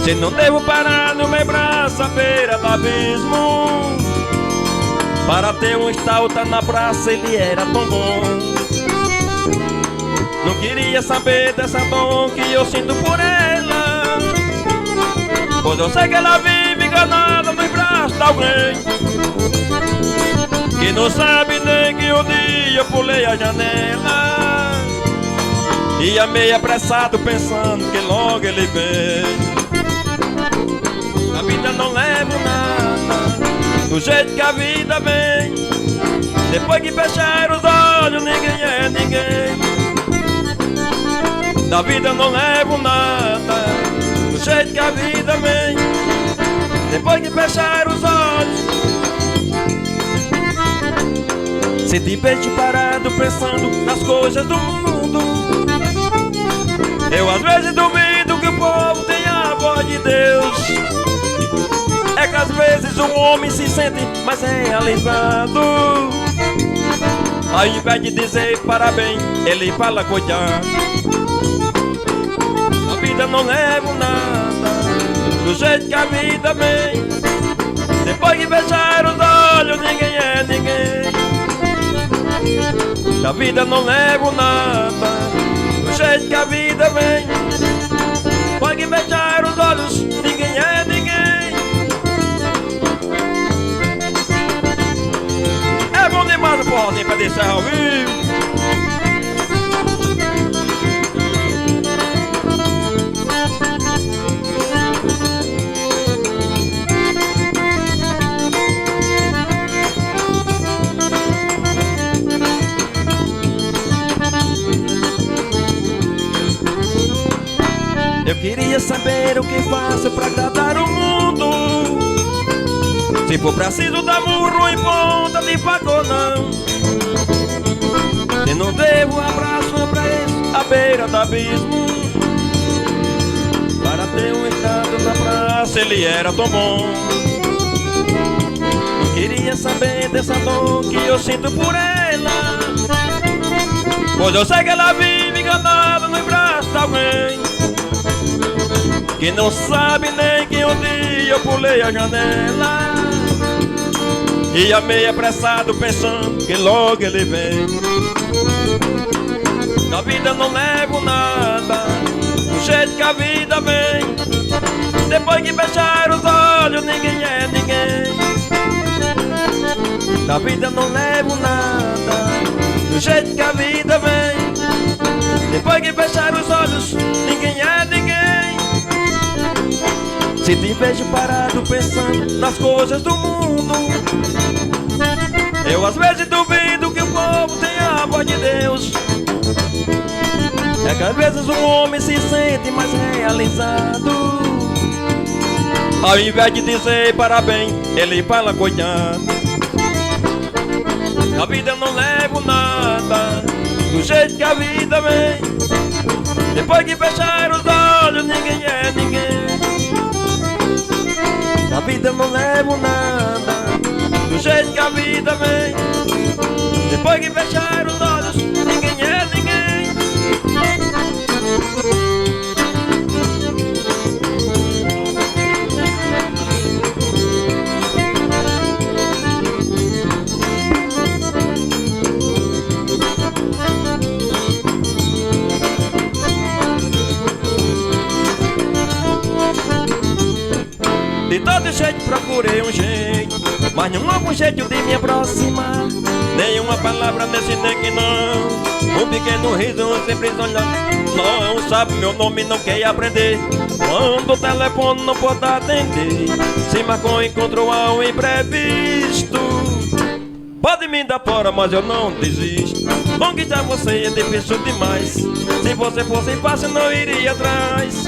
Se não devo parar no meu braço à beira do abismo, para ter um estalta na praça, ele era tão bom. Não queria saber dessa dor que eu sinto por ela, pois eu sei que ela vive enganada nos braços de alguém, que não sabe nem que um dia eu pulei a janela e amei apressado pensando que logo ele vem. A vida não leva nada, do jeito que a vida vem. Depois que fechar os olhos, ninguém é ninguém. Da vida não levo nada, do jeito que a vida vem. Depois que fechar os olhos, se te vejo parado pensando nas coisas do mundo, eu às vezes duvido que o povo tenha a voz de Deus. É que às vezes o homem se sente mais realizado. Ao invés de dizer parabéns, ele fala coitado. A vida não leva nada, do jeito que a vida vem. Depois que fechar os olhos, ninguém é ninguém. Da vida não leva nada, do jeito que a vida vem. Depois que fechar os olhos, ninguém é ninguém. É bom demais o forrozinho pra deixar ao vivo. Eu queria saber o que faço pra agradar o mundo. Se for preciso dar murro em ponta de faca ou não. Se não devo abraço é pra isso, à beira do abismo. Para ter um estado na praça ele era tão bom. Eu queria saber dessa dor que eu sinto por ela, pois eu sei que ela vive enganada no braço de alguém que não sabe nem que um dia eu pulei a janela e amei apressado pensando que logo ele vem. Na vida não levo nada, do jeito que a vida vem. Depois que fechar os olhos, ninguém é ninguém. Na vida não levo nada, do jeito que a vida vem. Depois que fechar os olhos, ninguém é ninguém. Se te vejo parado pensando nas coisas do mundo, eu às vezes duvido que o povo tenha a voz de Deus. É que às vezes um homem se sente mais realizado. Ao invés de dizer parabéns, ele fala coitado. Na vida eu não levo nada, do jeito que a vida vem. Depois que fechar os olhos, ninguém é ninguém. Na vida eu não levo nada, do jeito que a vida vem. Depois que fechar os olhos, ninguém é ninguém. De todo jeito procurei um jeito, mas não houve um jeito de me aproximar. Nenhuma palavra nesse nem que não. Um pequeno riso, um simples olhar. Não sabe meu nome, não quer aprender. Quando o telefone não pode atender, se marcou encontro ao imprevisto. Pode me dar fora, mas eu não desisto. Conquistar você é difícil demais. Se você fosse fácil, não iria atrás.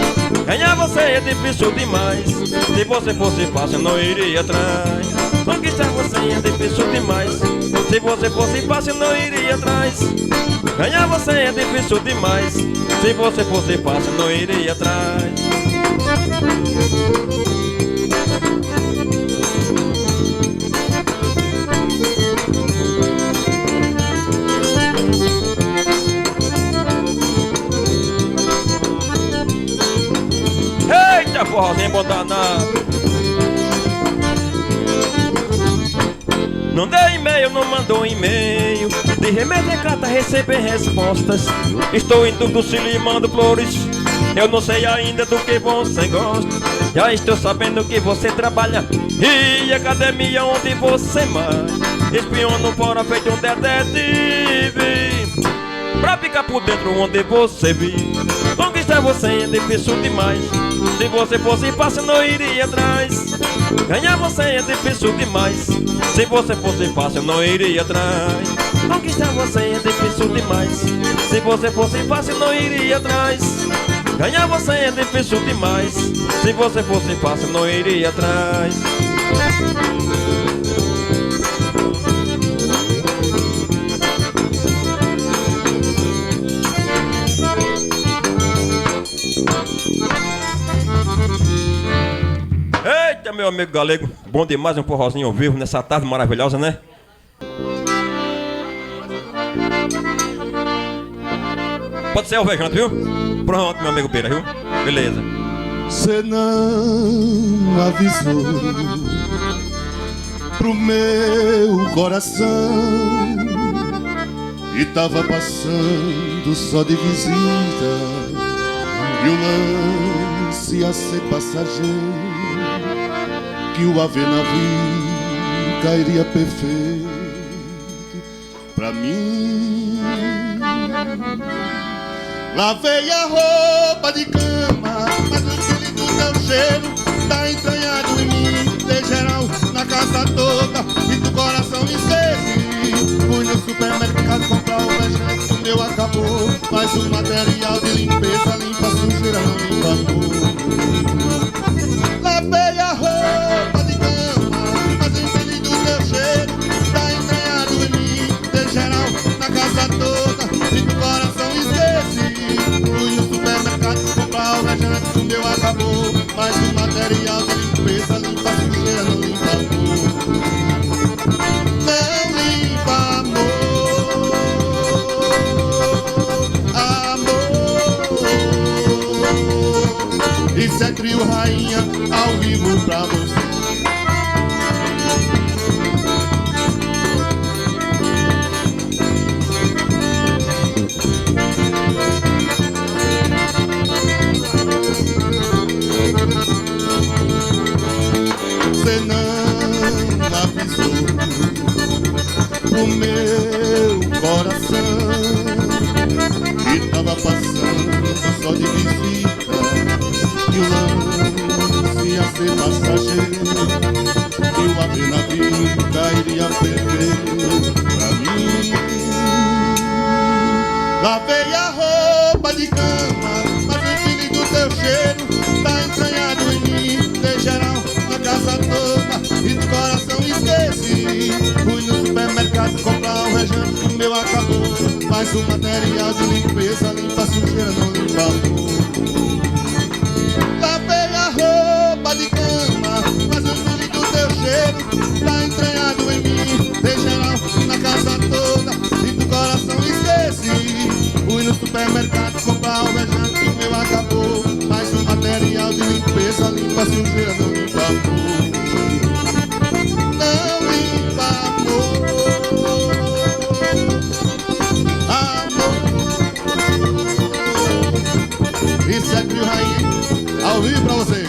Ganhar você é difícil demais. Se você fosse fácil, não iria atrás. Conquistar você é difícil demais. Se você fosse fácil, não iria atrás. Ganhar você é difícil demais. Se você fosse fácil, não iria atrás. Eita, forrozinho bom danado. Não deu e-mail, não mandou e-mail. De remédio em carta receber respostas. Estou em dúvida se lhe mando flores. Eu não sei ainda do que você gosta. Já estou sabendo que você trabalha e academia onde você mais. Espiono fora feito um detetive, pra ficar por dentro onde você vive. Conquistar você é difícil demais. Se você fosse fácil não iria atrás. Ganhar você é difícil demais. Se você fosse fácil não iria atrás. Conquistar você é difícil demais. Se você fosse fácil não iria atrás. Ganhar você é difícil demais. Se você fosse fácil não iria atrás. Eita, meu amigo galego, bom demais um forrozinho ao vivo nessa tarde maravilhosa, né? Pode ser alvejante, viu? Pronto, meu amigo Beira, viu? Beleza.
Cê não avisou pro meu coração e tava passando só de visita, e o lance ia ser passageiro, que o ave navio cairia perfeito pra mim. Lavei a roupa de cama, mas o cheiro do teu cheiro tá entranhado em mim. Dei geral na casa toda e do coração me esqueci. Fui no supermercado comprar o vejante, o meu acabou, mas o material de limpeza limpa a sujeira, não limpa amor. Lavei a roupa de cama, mas o cheiro do teu cheiro tá entranhado em mim. Dei geral na casa toda e do coração me esqueci. Fui no supermercado comprar o vejante, o meu acabou, mas o material de limpeza limpa a sujeira, não limpa amor. Não limpa amor, amor. Isso é trio rainha ao vivo pra você. Você não avisou pro meu coração que tava passando só de visita, que o lance ia ser passageiro, que o ave navio cairia perfeito pra mim. Lavei a roupa de cama, mas o feeling do teu cheiro tá entranhado em mim. Dei geral na casa toda e do coração esqueci. Fui no supermercado comprar um rejante, o meu acabou, mas o material de limpeza limpa a sujeira, não limpa amor. Lavei a roupa de cama, mas o feeling do teu cheiro tá entranhado em mim. Dei geral na casa toda e do coração esqueci. Fui no supermercado comprar o vejante, o meu acabou, mas o material de limpeza limpa a sujeira, não limpa amor. Não limpa amor, amor. Isso é trio rainha ao vivo pra vocês.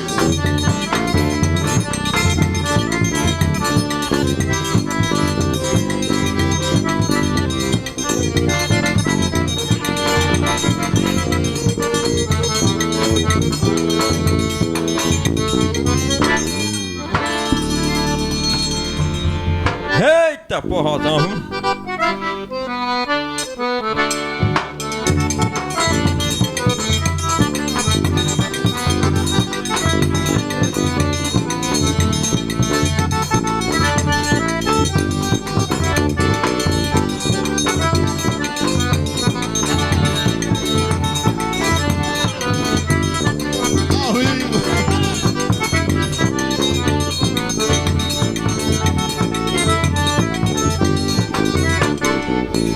Eita, porrozão, viu?
Ao vivo.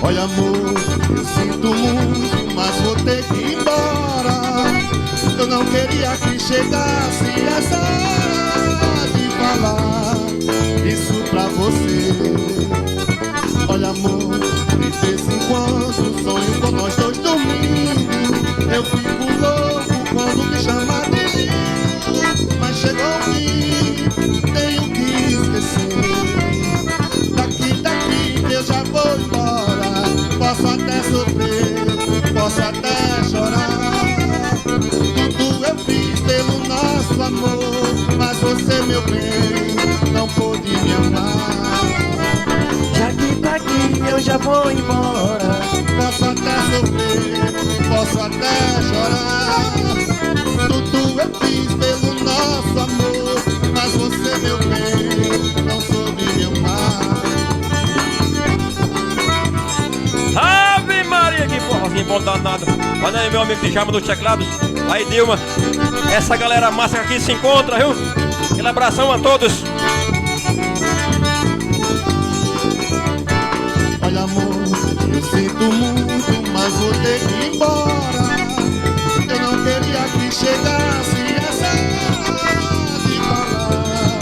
Olha amor, eu sinto muito, mas vou ter que ir embora. Eu não queria que chegasse essa hora de falar isso pra você. Olha amor, de vez em quando sonho com nós dois dormindo. Eu fico louco quando me chama de lindo, mas chegou o fim, tenho que esquecer. Daqui eu já vou embora. Posso até sofrer, posso até chorar, meu bem, não pôde me amar.
Já que tá aqui, eu já vou embora.
Posso até sofrer, posso até chorar. Tudo eu fiz pelo nosso amor, mas você, meu bem, não soube me amar.
Ave Maria, que forrozinho bom danado. Olha aí, meu amigo que chama dos teclados. Aí, Dilma, essa galera massa que aqui se encontra, viu? Aquele abração a todos.
Olha, amor, eu sinto muito, mas vou ter que ir embora. Eu não queria que chegasse essa hora de falar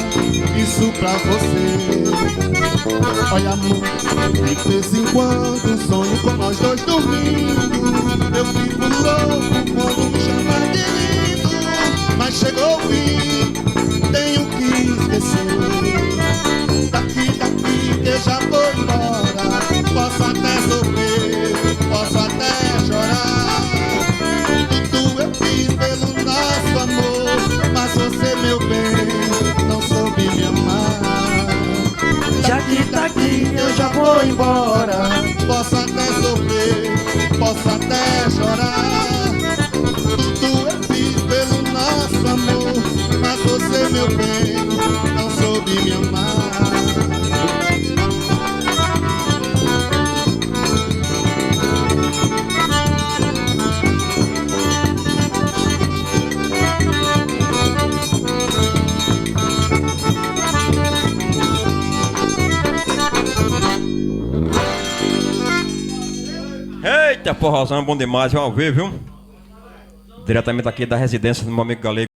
isso pra você. Olha, amor, de vez em quando sonho com nós dois dormindo. Eu fico louco quando me chama de lindo, mas chegou o fim, tenho que esquecer. Daqui que eu já vou embora. Posso até sofrer, posso até chorar. Tudo eu fiz pelo nosso amor, mas você, meu bem, não soube me amar.
Já que tá aqui, eu já vou embora.
Posso até sofrer, posso até chorar. Tudo eu fiz pelo nosso amor, mas você, meu bem, não soube me amar.
Eita, forrozão bom demais, ao vivo, viu? Diretamente aqui da residência do meu amigo Galego.